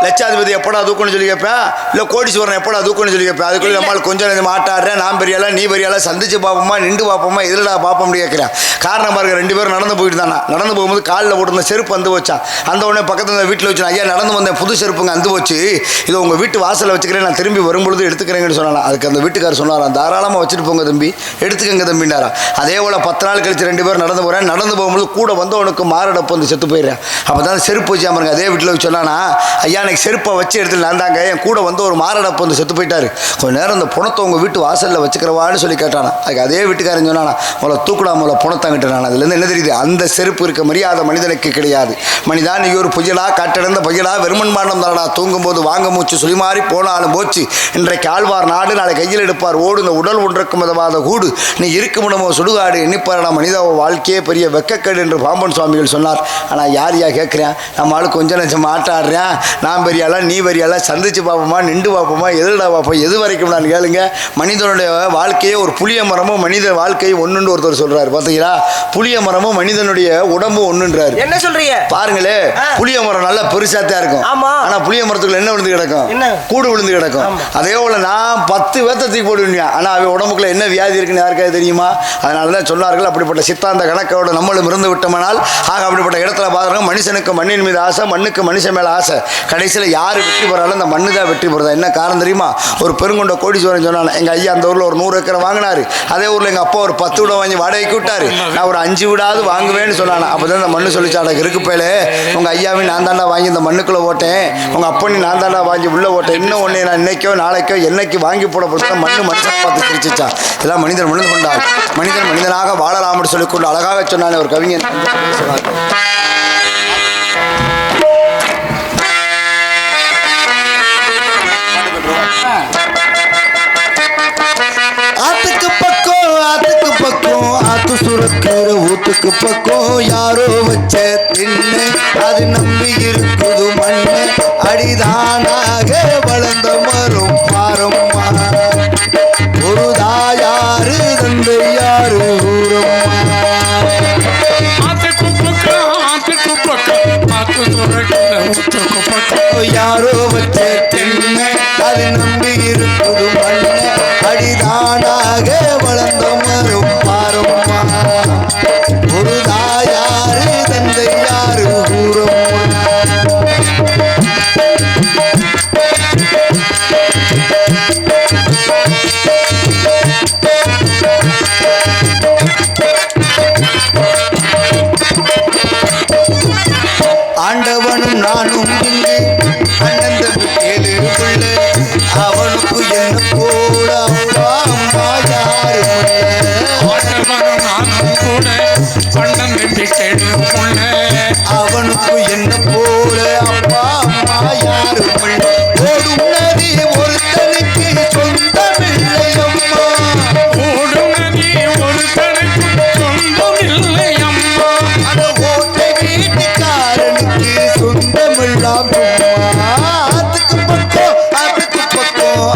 லட்சாதிபதி எப்படா தூக்கணும்னு சொல்லி கேட்பேன், இல்லை கோடீஸ்வரன் எப்படா தூக்கணும்னு சொல்லி கேட்பேன். அதுக்குள்ள நம்மளுக்கு கொஞ்சம் கொஞ்சம் மாட்டாடுறேன், நான் பெரியாளா நீ பெரியாளா, சந்திச்சு பார்ப்போமா நின்று பார்ப்போமா எதிரடா பார்ப்போம்னு கேட்குறேன். காரணம் பாருங்க, 2 பேரும் நடந்து போயிட்டு தானா. நடந்து போகும்போது காலில் போட்டிருந்த செருப்பு அந்து வச்சான். அந்த உடனே பக்கத்தில் வீட்டில் வச்சு, ஐயா நடந்து வந்தேன் புது செருப்புங்க அந்து வச்சு, இதை உங்கள் வீட்டு வாசலில் வச்சுக்கிறேன், நான் திரும்பி வரும்பொழுது எடுத்துக்கிறேங்கன்னு சொன்னான். அதுக்கு அந்த வீட்டுக்காரர் சொன்னாராம், தாராளமாக வச்சுட்டு போங்க தம்பி, எடுத்துக்கங்க தம்பின்றாரா. அதே போல் 10 நாள் கழிச்சு 2 பேரும் நடந்து போகிறேன். நடந்து போகும்போது கூட வந்தவனுக்கு மாரடப்பு வந்து செத்து போயிடுறேன். அப்போ தான் செருப்பு வச்சு பாருங்க, அதே வீட்டில் வச்சு சொன்னானா, ஐயா எனக்கு செருப்பை வச்சு எடுத்து நான் தாங்க, என் கூட வந்து ஒரு மாரடப்பு வந்து செத்து போயிட்டாரு, கொஞ்சம் நேரம் அந்த புணத்தை உங்கள் வீட்டு வாசலில் வச்சுக்கிறவான்னு சொல்லி கேட்டானா. அதுக்கு அதே வீட்டுக்காரன் சொன்னானா, முதல்ல தூக்குடா முதல்ல புணத்தாங்கிட்டு நான். அதுலேருந்து என்ன தெரியுது, அந்த செருப்பு இருக்க மரியாதை மனிதனுக்கு கிடையாது. மனிதா நீ ஒரு புயலா காட்டிடந்த புயலா வெறுமன் பாண்டம் தானடா, தூங்கும்போது வாங்க மூச்சு சுழி மாறி போனாலும் போச்சு, இன்றைக்கு ஆழ்வார் நாடு நாளை கையில் எடுப்பார் ஓடு, இந்த உடல் ஒன்றுக்கும் மிதவாத கூடு, நீ இருக்குமிடமோ சுடுகாடு எண்ணிப்பாரடா மனித வாழ்க்கையே பெரிய வெக்கக்கேடு என்று பாம்பன் சுவாமிகள் சொன்னார். ஆனால் யார் யா கேட்குறேன், நம்ம ஆளு கொஞ்சம் நெஞ்சம் ஆட்டாடுறேன், நான் பெரியாளா நீ பெரியாளா, சந்திச்சு பார்ப்போமா நின்று பார்ப்போமா எதிரடா பார்ப்போம் எது வரைக்கும் நான் கேளுங்க. மனிதனுடைய வாழ்க்கையே ஒரு புளிய மரமும் மனித வாழ்க்கை ஒன்றுன்னு ஒருத்தர் சொல்றாரு பார்த்தீங்களா. புளிய மரமும் மனிதனுடைய உடம்பு ஒன்றுன்றாரு. என்ன சொல்றீங்க பாருங்களே, புளிய மரம் நல்லா பெருசாத்தான் இருக்கும், ஆனா புளிய மரத்துக்குள்ள என்ன விழுந்து கிடக்கும், கூடு விழுந்து கிடக்கும். அதே போல நான் 10 வேத்தத்துக்கு போடுவேன், ஆனா அவன் உடம்புக்குள்ள என்ன வியாதி இருக்குன்னு யாருக்காவது தெரியுமா. அதனாலதான் சொன்னார்கள், அப்படிப்பட்ட சித்தாந்த கணக்கோட நம்மளும் இருந்து விட்டோம்னால், ஆக அப்படிப்பட்ட இடத்துல பாருங்க, மனுஷனுக்கு மண்ணின் மீது ஆசை, மண்ணுக்கு மனுஷன் மேல ஆசை, கடைசியில் யாரு வெற்றி பெறாலும் அந்த மண்ணு தான் வெற்றி பெறதா. என்ன காரணம் தெரியுமா, ஒரு பெருங்கொண்ட கோடீஸ்வரன் சொன்னாங்க, எங்க ஐயா அந்த ஊர்ல ஒரு 100 ஏக்கரை வாங்கினாரு, அதே ஊர்ல எங்க அப்பா ஒரு 10 வீட வாங்கி வாடகைக்கு விட்டாரு, நான் ஒரு 5 வீடாவது வாங்குவேன்னு சொன்னாங்க. அப்பதான் இந்த மண்ணு சொல்லிச்சாட இருக்கு பேலே, உங்க ஐயாவையும் நான் தாண்டா வாங்கி இந்த மண்ணுக்குள்ள ஓட்டேன், உங்க அப்பனையும் நான் தாண்டா வாங்கி உள்ள ஓட்டேன், இன்னும் ஒன்னே நான் இன்னைக்கோ நாளைக்கோ என்னைக்கு வாங்கி போட போட்டு மண்ணு மனுஷனை பார்த்து சிரிச்சிச்சா. இதெல்லாம் மனிதன் மனிதன் கொண்டாள், மனிதன் மனிதனாக வாழலாம்னு சொல்லிக்கொண்டு அழகாக சொன்னானே ஒரு கவிஞன். ஆத்துக்கு பக்கம் ஆத்து சுரக்கிற ஊத்துக்கு பக்கம் யாரோ வச்ச திண்ணு, அது நம்பி இருக்குது மண்ணு, அடிதானாக வளர்ந்த மரம் பாரம்மா, ஒரு தாயாரு தந்தை யாரு ஊரம்மா. யாரோ வச்ச திண்ணு, அது நம்பி இருக்குது மண்ணு, அடிதானாக வளர்ந்த மரம் பாரம்மா, ஒரு தாயாரு தந்தை யாரு ஊரம்மா. பொண்ணு அவனுக்கு என்ன போல அப்பா அம்மா யாரும் இல்லை. ஓடும் நதி ஒருத்தனுக்கு சொந்தமில்லை அம்மா. ஓடும் நதி ஒருத்தனுக்கு சொந்தமில்லை அம்மா. அந்த ஓட்டை வீட்டுக்காரனுக்கு சொந்தமில்லாம் சும்மா. ஆத்துக்கு பக்கம்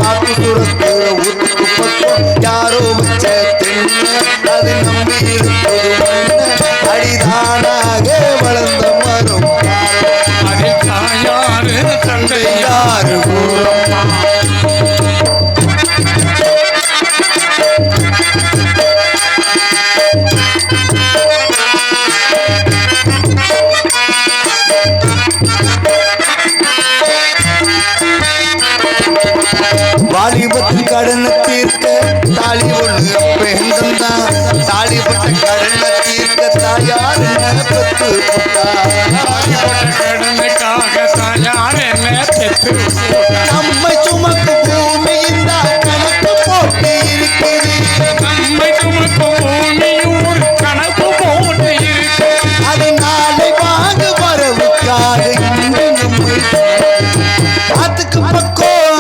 ஆத்து சுரத்துற ஊத்துக்கு பக்கம் யாரோ வச்ச தென்னை அது நம்பி இருப்பது மண்ணு. அடிதானாக வளர்ந்த மரம் அதில் தாயாரு தந்தை யாரு ஊரம்மா. வாலிபத்தில் கடனை தீர்க்க தாலி ஒண்ணு பெண்டம் தான். தாலிபட்ட கடனை தீர்க்க தாயார் பெற்று கடனுக்காக தாயார் என்ன பெற்று நம்மை சுமக்கு பூமி இந்த கணக்கு போட்டு இருக்குது. நம்மை சுமக்கும் பூமியும் ஒரு கணக்கு போட்டு இருக்கு. அது நாளை வாங்க வரவுக்காக இன்று நம்மை ஆத்துக்கு பக்கம்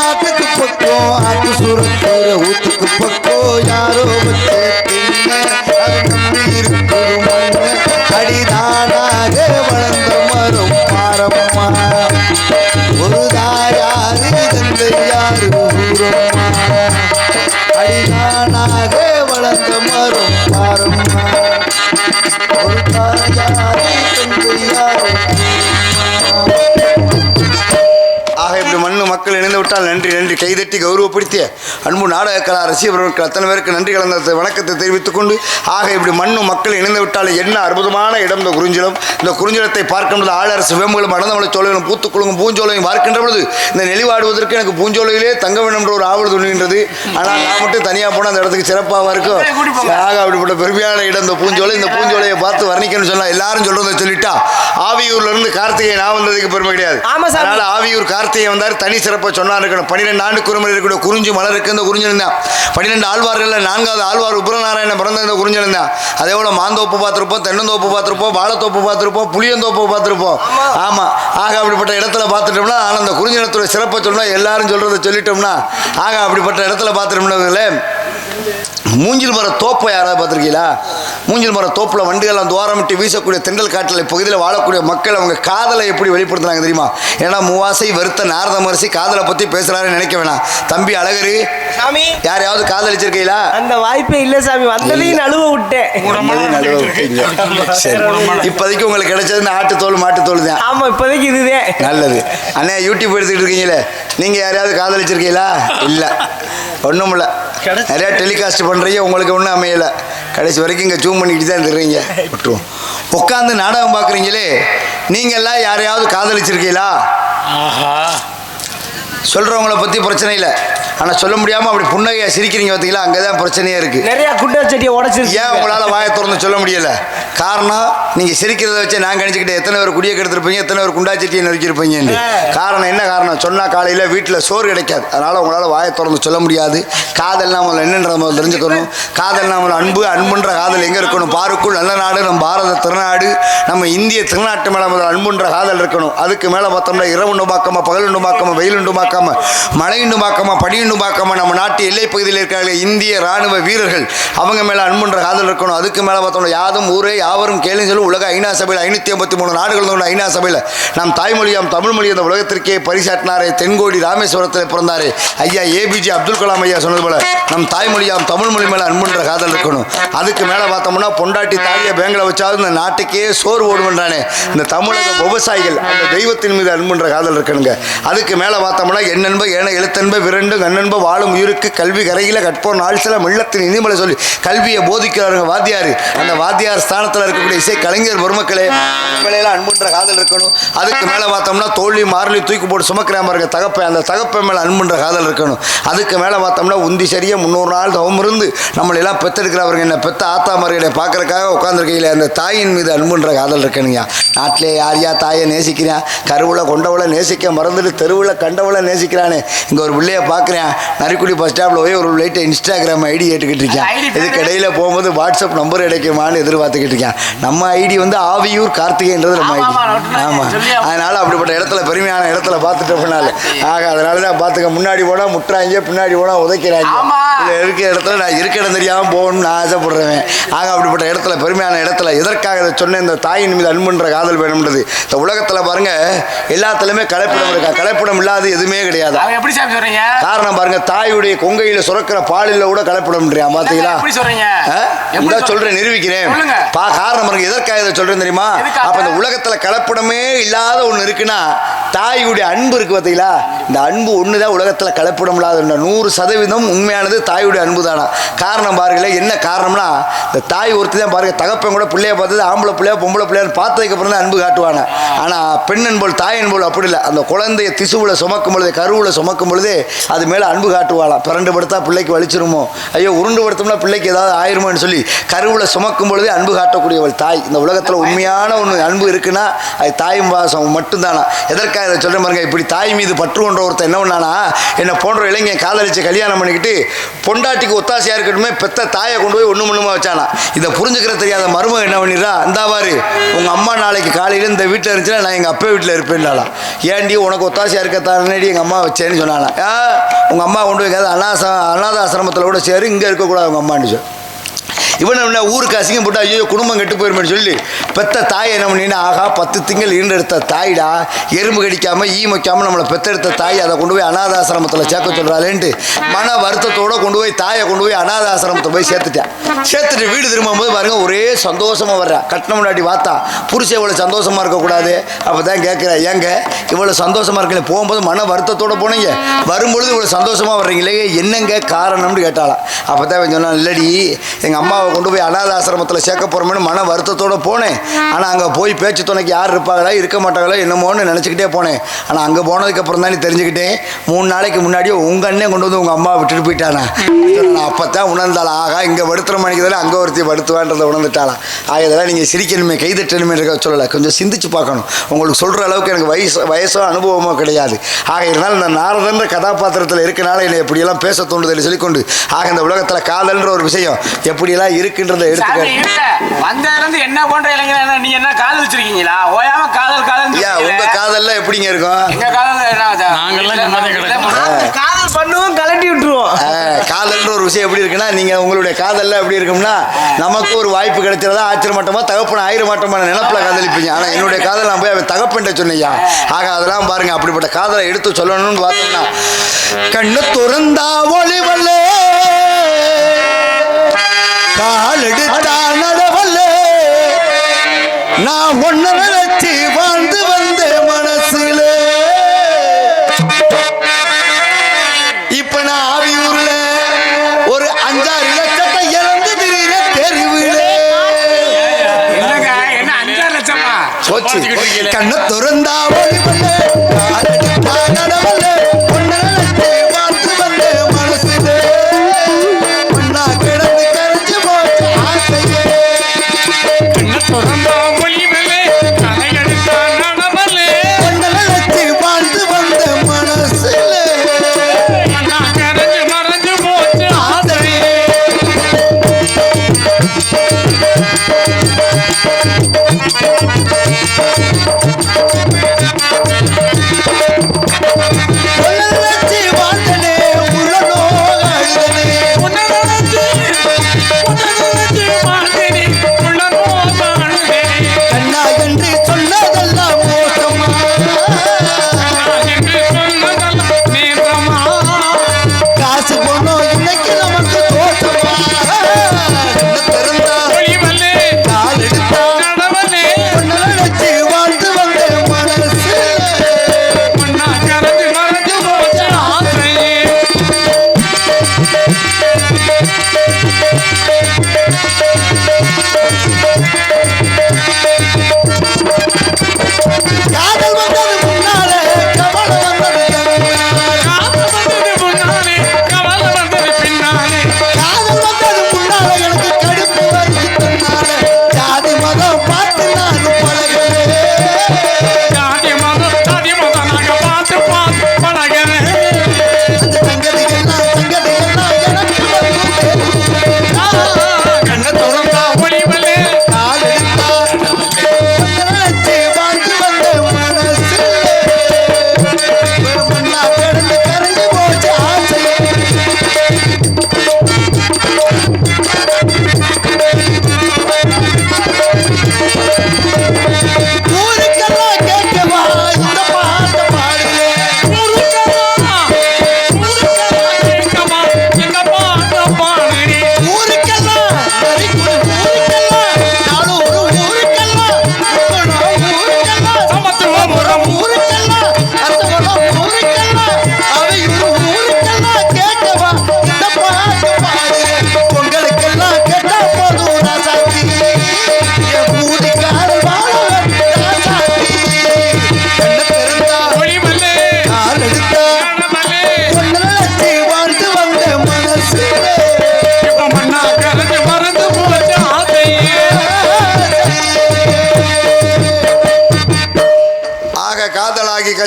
ஆத்து சுரத்துற ஊத்துக்கு பக்கம் யாரோ வச்ச தென்னை அது நம்பி இருக்குது மண்ணு. அடிதானாக வளர்ந்த மரம் பாரம்மா. ஒரு தாயாரு தந்தை யாரு ஊரம்மா. அடிதானாக வளர்ந்த மரம் பாரம்மா. ஒரு தாயாரு தந்தை யாரு ஆக இப்படி மண்ணு மக்கள் இணைந்து விட்டால் நன்றி நன்றி கைதட்டி கௌரவப்படுத்திய அன்பு நாடக கலா ரசிகர்களுக்கு அத்தனை பேருக்கு நன்றி கலந்த வணக்கத்தை தெரிவித்துக் கொண்டு ஆக இப்படி மண்ணு மக்கள் இணைந்து விட்டால் என்ன அற்புதமான இடம் இந்த குறிஞ்சிலம். இந்த குறிஞ்சிலத்தை பார்க்கின்றது ஆளரசு வேம்புகளும் அடந்தமலை சோலைகளும் பூத்துக்குழுங்கும் பூஞ்சோலையும் பார்க்கின்ற பொழுது இந்த நெளிவாடுவதற்கு எனக்கு பூஞ்சோலையிலே தங்க வேண்டும் என்ற ஒரு ஆவல் துணிகின்றது. ஆனால் நான் மட்டும் தனியாக போனால் அந்த இடத்துக்கு சிறப்பாக இருக்கும். ஆக அப்படிப்பட்ட பெருமையான இடம் இந்த பூஞ்சோலை. இந்த பூஞ்சோலையை பார்த்து வர்ணிக்கணும்னு சொன்னால் எல்லாரும் சொல்றதை சொல்லிட்டா ஆவியூர்ல இருந்து கார்த்திகை நான் வந்ததுக்கு பெருமை கிடையாது. அதனால ஆவியூர் கார்த்திகை வந்தார் தனி சிறப்பாக சொன்னா இருக்கணும். 12 ஆண்டுக்கு ஒரு முறை இருக்கக்கூடிய குறிஞ்சி மலர் இருக்கு இந்த குறிஞ்சிலம் தான். 12 ஆழ்வார்கள் 4வது ஆழ்வார் உபரநாராயணன் பிறந்த இந்த குறிஞ்சிலம் தான். அதே போல மாந்தோப்பு பார்த்துருப்போம், தென்னந்தோப்பு பார்த்துருப்போம், வாழைத்தோப்பு பார்த்துருப்போம், புளியந்தோப்பு பார்த்துருப்போம். ஆமா ஆக அப்படிப்பட்ட இடத்துல பார்த்துட்டோம்னா ஆனால் அந்த குறிஞ்சிலத்தோட சிறப்பை சொன்னா எல்லாரும் சொல்றதை சொல்லிட்டோம்னா ஆக அப்படிப்பட்ட இடத்துல பார்த்துட்டோம்னா மூங்கில் மர தோப்பை யாராவது பார்த்துருக்கீங்களா? மூங்கில் மர தோப்பில் வண்டிகள்லாம் துவாரமிட்டு வீசக்கூடிய தென்றல் காட்டில் பகுதியில் வாழக்கூடிய மக்கள் அவங்க காதலை எப்படி வெளிப்படுத்துறாங்க தெரியுமா? ஏன்னா மூவாசை வருத்த நாரத மரிசி காதலை பற்றி பேசுகிறாருன்னு நினைக்க வேணாம். தம்பி அழகரு சாமி யாரையாவது காதலிச்சிருக்கீங்களா? அந்த வாய்ப்பே இல்ல சாமி. வந்ததையும் நழுவ விட்டேன். இப்போதைக்கு உங்களுக்கு கிடைச்சது இந்த ஆட்டுத்தோல் மாட்டுத்தோல் தான். ஆமா இப்போதைக்கு இதுதான் நல்லது. அண்ணே யூடியூப் எடுத்துக்கிட்டு இருக்கீங்களே, நீங்கள் யாரையாவது காதலிச்சிருக்கீங்களா? இல்லை, ஒன்றும் இல்லை. நிறையா டெலிகாஸ்ட் பண்ணுறீங்க, உங்களுக்கு ஒன்றும் அமையலை. கடைசி வரைக்கும் இங்கே ஜூம் பண்ணிக்கிட்டு தான் தர்றீங்க. விட்டுருவோம். உட்காந்து நாடகம் பார்க்குறீங்களே, நீங்கள்லாம் யாரையாவது காதலிச்சிருக்கீங்களா? சொல்கிறவங்கள பற்றி பிரச்சனை இல்லை. ஆனால் சொல்ல முடியாமல் அப்படி புன்னகையா சிரிக்கிறீங்க பார்த்தீங்களா, அங்கே தான் பிரச்சனையே இருக்குது. நிறைய குண்டா செடியை உடச்சிருக்கு. ஏன் உங்களால் வாயை திறந்து சொல்ல முடியலை? காரணம் நீங்கள் சிரிக்கிறத வச்சு நான் கணிச்சுக்கிட்டேன் எத்தனை பேர் குடியை கெடுத்துருப்பீங்க, எத்தனை பேர் குண்டா செட்டியை நறுக்கியிருப்பீங்க. காரணம் என்ன காரணம் சொன்னால் காலையில் வீட்டில் சோறு கிடைக்காது. அதனால் உங்களால் வாயை திறந்து சொல்ல முடியாது. காதல்னா முதல்ல என்னன்ற முதல்ல தெரிஞ்சுக்கணும். காதல்னா முதல்ல அன்பு. அன்புன்ற காதல் எங்கே இருக்கணும்? பாருக்குள் நல்ல நாடு நம்ம பாரத திருநாடு, நம்ம இந்திய திருநாட்டு மேலே முதல்ல அன்புன்ற காதல் இருக்கணும். அதுக்கு மேலே பார்த்தோம்னா இரவுண்டு பார்க்காம, பகலுண்டு பார்க்காம, வெயிலுண்டு பார்க்காம, மழையுண்டு பார்க்காம, படியுண்டு பார்க்காம நம்ம நாட்டு எல்லை பகுதியில் இருக்கிற இந்திய ராணுவ வீரர்கள் அவங்க மேலே அன்புன்ற காதல் இருக்கணும். அதுக்கு மேலே பார்த்தோம்னா யாதும் ஊரே யாவரும் கேள்வி சொல்லி உலக ஐநா சபையில் 553 நாடுகள் ஐநா சபையில் நம் தாய்மொழியாம் தமிழ் மொழி அந்த உலகத்திற்கே பரிசாட்டினாரே. தென்கோடி ராமேஸ்வரத்தில் பிறந்தாரே ஐயா ஏபிஜே அப்துல் கலாம் ஐயா சொன்னது போல நம் தாய்மொழியாம் தமிழ் மொழி மேலே அன்புன்ற காதல் இருக்கணும். அதுக்கு மேலே பார்த்தோம்னா பொண்டாட்டி தாலியை பேங்கில் வச்சாலும் இந்த நாட்டுக்கே சோறு ஓடுவன்றானே இந்த தமிழக விவசாயிகள் அந்த தெய்வத்தின் மீது அன்புன்ற காதல் இருக்கணுங்க. அதுக்கு மேலே பார்த்தோம்னா எண்ணென்ப ஏன எழுத்தென்ப விரண்டு கண்ணென்ப வாழும் உயிருக்கு கல்வி கரையில கற்போர் நாள் சில மிள்ளத்தின் இனிமலை சொல்லி கல்வியை போதிக்கிறாருங்க வாத்தியார். அந்த வாத்தியார் ஸ்தானத்தில் இருக்கக்கூடிய இசை கலைஞர் பெருமக்களே மேலையெல்லாம் அன்புன்ற காதல் இருக்கணும். அதுக்கு மேலே பார்த்தோம்னா தோல்வி மாறலி தூக்கி போட்டு சுமக்கிறாம இருக்க தகப்பை அந்த தகப்பை மேலே அன்புன்ற காதல் இருக்கணும். அதுக்கு மேலே பார்த்தோம்னா உந்தி சரியாக 300 நாள் தவம் இருந்து நம்மளெல்லாம் பெற்றெடுக்கிறவங்க என்ன பெற்ற ஆத்தா மருகளை பார்க்கறதுக்காக உட்காந்துருக்கீங்களே அந்த தாயின் மீது அன்புன்ற காதல் இருக்கணுங்க. நாட்டிலே யாரையா தாயை நேசிக்கிறான், கருவில் கொண்டவளை நேசிக்க மறந்துட்டு தெருவில் கண்டவளை நேசிக்கிறானே. இங்கே ஒரு பிள்ளையை பார்க்குறேன் பண்ணேன், நரிக்குடி பஸ் ஸ்டாப்பில் போய் ஒரு லைட்டை இன்ஸ்டாகிராம் ஐடி கேட்டுக்கிட்டு இருக்கேன். இதுக்கு இடையில போகும்போது வாட்ஸ்அப் நம்பர் கிடைக்குமான்னு எதிர்பார்த்துக்கிட்டு இருக்கேன். நம்ம ஐடி வந்து ஆவியூர் கார்த்திகைன்றது நம்ம ஐடி. ஆமாம், அதனால அப்படிப்பட்ட இடத்துல பெருமையான இடத்துல பார்த்துட்டு போனால ஆக அதனால தான் பார்த்துக்க. முன்னாடி போனால் முட்டுறாங்க, பின்னாடி போனால் உதைக்கிறாங்க. இதில் இருக்கிற இடத்துல நான் இருக்க இடம் தெரியாமல் போகணும்னு நான் ஆசைப்படுறேன். ஆக அப்படிப்பட்ட இடத்துல பெருமையான இடத்துல எதற்காக இதை சொன்ன இந்த தாயின் மீது அன்புன்ற காதல் வேணும்ன்றது. இந்த உலகத்தில் பாருங்க எல்லாத்துலயுமே கலைப்படம் இருக்கா, கலைப்படம் இல்லாத எதுவுமே கிடையாது. காரணம் பாருங்க, தாயுடைய கொங்கையில சுரக்கிற பாலில கூட கலைப்படம்ன்றியா பாத்தீங்களா? சொல்றேன், நிரூபிக்கிறேன். காரணம் பாருங்க, எதற்காக இதை சொல்றேன் தெரியுமா? அப்ப இந்த உலகத்துல கலப்படமே இல்லாத ஒண்ணு இருக்குன்னா தாயுடைய அன்பு இருக்கு பாத்தீங்களா? இந்த அன்பு ஒண்ணுதான் உலகத்துல கலப்படம் இல்லாத 100% உண்மையானது தாயுடைய அன்பு தானா. காரணம் பாருங்களேன், என்ன காரணம்னா இந்த தாய் ஒருத்தி தான் பாருங்க, தகப்பன் கூட பிள்ளைய பார்த்தது ஆம்பளை பிள்ளையா பொம்பளை பிள்ளையான்னு பார்த்ததுக்கு அப்புறம் தான் அன்பு காட்டுவாங்க. ஆனா பெண்ணன் போல் தாயன் போல் அப்படி இல்லை. அந்த குழந்தைய திசுவுல சுமக்கும் பொழுது, கருவுல சுமக்கும் பொழுது அது மேல அன்பு காட்டுவாளாம். பிறண்டு படுத்தா பிள்ளைக்கு வலிச்சிருமோ, ஐயோ உருண்டு படுத்தோம்னா பிள்ளைக்கு ஏதாவது ஆயிருமோன்னு சொல்லி கருவுல சுமக்கும் பொழுதே அன்பு காட்டக்கூடியவள் தாய். இந்த உலகத்துல உண்மையான ஒன்று அன்பு இருக்குன்னா அது தாயும் பாசம் மட்டும்தானா. எதற்காக இதை சொல்றேன் பாருங்க, இப்படி தாய் மீது பற்று கொண்ட ஒருத்தர் என்ன பண்ணானா, என்ன போன்ற இளைஞன் காதலிச்சு கல்யாணம் பண்ணிக்கிட்டு பொண்டாட்டிக்கு ஒத்தாசையா இருக்கட்டுமே பெத்த தாயை கொண்டு போய் ஒண்ணுமா வச்சானா. இதை புரிஞ்சுக்கிற தெரியாத மருமகன் என்ன பண்ணிடுறா, இந்த மாதிரி உங்க அம்மா நாளைக்கு காலையில இந்த வீட்டில் இருந்துச்சுன்னா நான் எங்க அப்பா வீட்டில் இருப்பேன்னாலா. ஏன்டி உனக்கு ஒத்தாசையா இருக்கத்தானடி எங்க அம்மா வச்சேன்னு சொன்னானா. உங்க அம்மா கொண்டு வைக்காத அநாத ஆசிரமத்தில் கூட சரி, இங்க இருக்கக்கூடாது உங்க அம்மான்னு சொல்லி. இவன் என்ன ஊருக்கு அசிங்கம் போட்டு ஐயோ குடும்பம் கெட்டு போயிருமேன்னு சொல்லி பெத்த தாய் என்ன பண்ணினா, ஆகா 10 திங்கள் ஈண்டெடுத்த தாய்டா, எறும்பு கடிக்காம ஈ வைக்காம நம்மளை பெத்தெடுத்த தாய் அதை கொண்டு போய் அநாதாசிரமத்தில் சேர்க்க சொல்றாளேன்ட்டு மன வருத்தத்தோட கொண்டு போய் தாயை கொண்டு போய் அநாதாசிரமத்தை போய் சேர்த்துட்டு வீடு திரும்பும்போது பாருங்க ஒரே சந்தோஷமா வர்றா. கட்டின முன்னாடி பார்த்தா புருஷன் இவ்வளவு சந்தோஷமா இருக்கக்கூடாது. அப்பதான் கேட்கிறா, ஏங்க இவ்வளவு சந்தோஷமா இருக்கல, போகும்போது மன வருத்தத்தோட போனீங்க, வரும்பொழுது இவ்வளவு சந்தோஷமா வர்றீங்களே என்னங்க காரணம்னு கேட்டாலாம். அப்பதான் சொன்னா, இல்லடி எங்க அம்மாவை கொண்டு போய் அநாத ஆசிரமத்தில் சேர்க்க போறோம்னு மன வருத்தத்தோட போனேன். ஆனால் அங்கே போய் பேச்சு துணைக்கு யார் இருப்பாங்களா இருக்க மாட்டாங்களா என்னமோன்னு நினச்சிக்கிட்டே போனேன். ஆனால் அங்கே போனதுக்கு அப்புறம் தான் தெரிஞ்சுக்கிட்டேன், 3 நாளைக்கு முன்னாடியே உங்க அண்ணன் கொண்டு வந்து உங்க அம்மா விட்டுட்டு போயிட்டானா. நான் அப்பத்தான் உணர்ந்தாளா, ஆகா இங்கே படுத்துற மணிக்கு தானே அங்கே ஒருத்தி படுத்துவான்றதை உணர்ந்துட்டாளா. இதெல்லாம் நீங்கள் சிரிக்கணுமே கைதட்டணுமே சொல்லலை, கொஞ்சம் சிந்திச்சு பார்க்கணும். உங்களுக்கு சொல்கிற அளவுக்கு எனக்கு வயசோ அனுபவமோ கிடையாது. ஆக இருந்தாலும் இந்த நாரதன்ற கதாபாத்திரத்தில் இருக்கனால என்னை எப்படியெல்லாம் பேச தோன்றுதல் சொல்லிக்கொண்டு இந்த உலகத்தில் காதல்ன்ற ஒரு விஷயம் எப்படியெல்லாம் இருக்குன்றதை எடுத்துக்க. என்ன போன்ற இளைஞர் நீங்க என்ன காதல் வச்சிருக்கீங்களா? ஓயாம காதல் உங்க காதல்லாம் எப்படிங்க இருக்கும்? காதல் பண்ணுவோம் கலட்டி விட்டுருவோம். காதல்ன்ற ஒரு விஷயம் எப்படி இருக்குன்னா, நீங்க உங்களுடைய காதல்ல எப்படி இருக்கும்னா, நமக்கு ஒரு வாய்ப்பு கிடைச்சிருந்தா ஆச்சரிய மாட்டோமா தகப்பன ஆயிர மாட்டோமான நினைப்புல காதலிப்பீங்க. ஆனா என்னுடைய காதல் நான் போய் அவன் தகப்பன்ட்ட சொன்னையா. ஆக அதெல்லாம் பாருங்க, அப்படிப்பட்ட காதலை எடுத்து சொல்லணும்னு பார்த்தோம்னா, கண்ணு துறந்தா ஒளிவல்ல கால் எடுத்தா நடவல்ல, நான் ஒன்னு நினைச்சு வாழ்ந்து வந்த மனசுல, இப்ப நான் ஆவியூர்ல ஒரு 5-6 லட்சத்தை இழந்து திரியிற தெருவில. என்ன 5-6 லட்சமா? கண்ணு துறந்தா ஒளிவல்ல கால் எடுத்தா நடவல்ல, ஒன்னு நினைச்சு வாழ்ந்து வந்த மனசுல, வாழ்ந்து வந்த மனசுல மறைஞ்சு போச்சு ஆசை.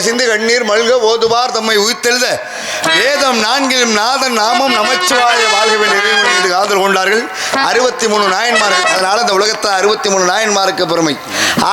கசிந்து கண்ணீர் மல்க ஓதுவார் தம்மை உயிர்த்தெழுத வேதம் 4 நாதன் நாமம் நமச்சிவாய வாழ்கவே நிறைவு காதல் கொண்டார்கள் 63 நாயன்மார்கள். அதனால இந்த உலகத்தில் 63 நாயன்மாருக்கு பெருமை.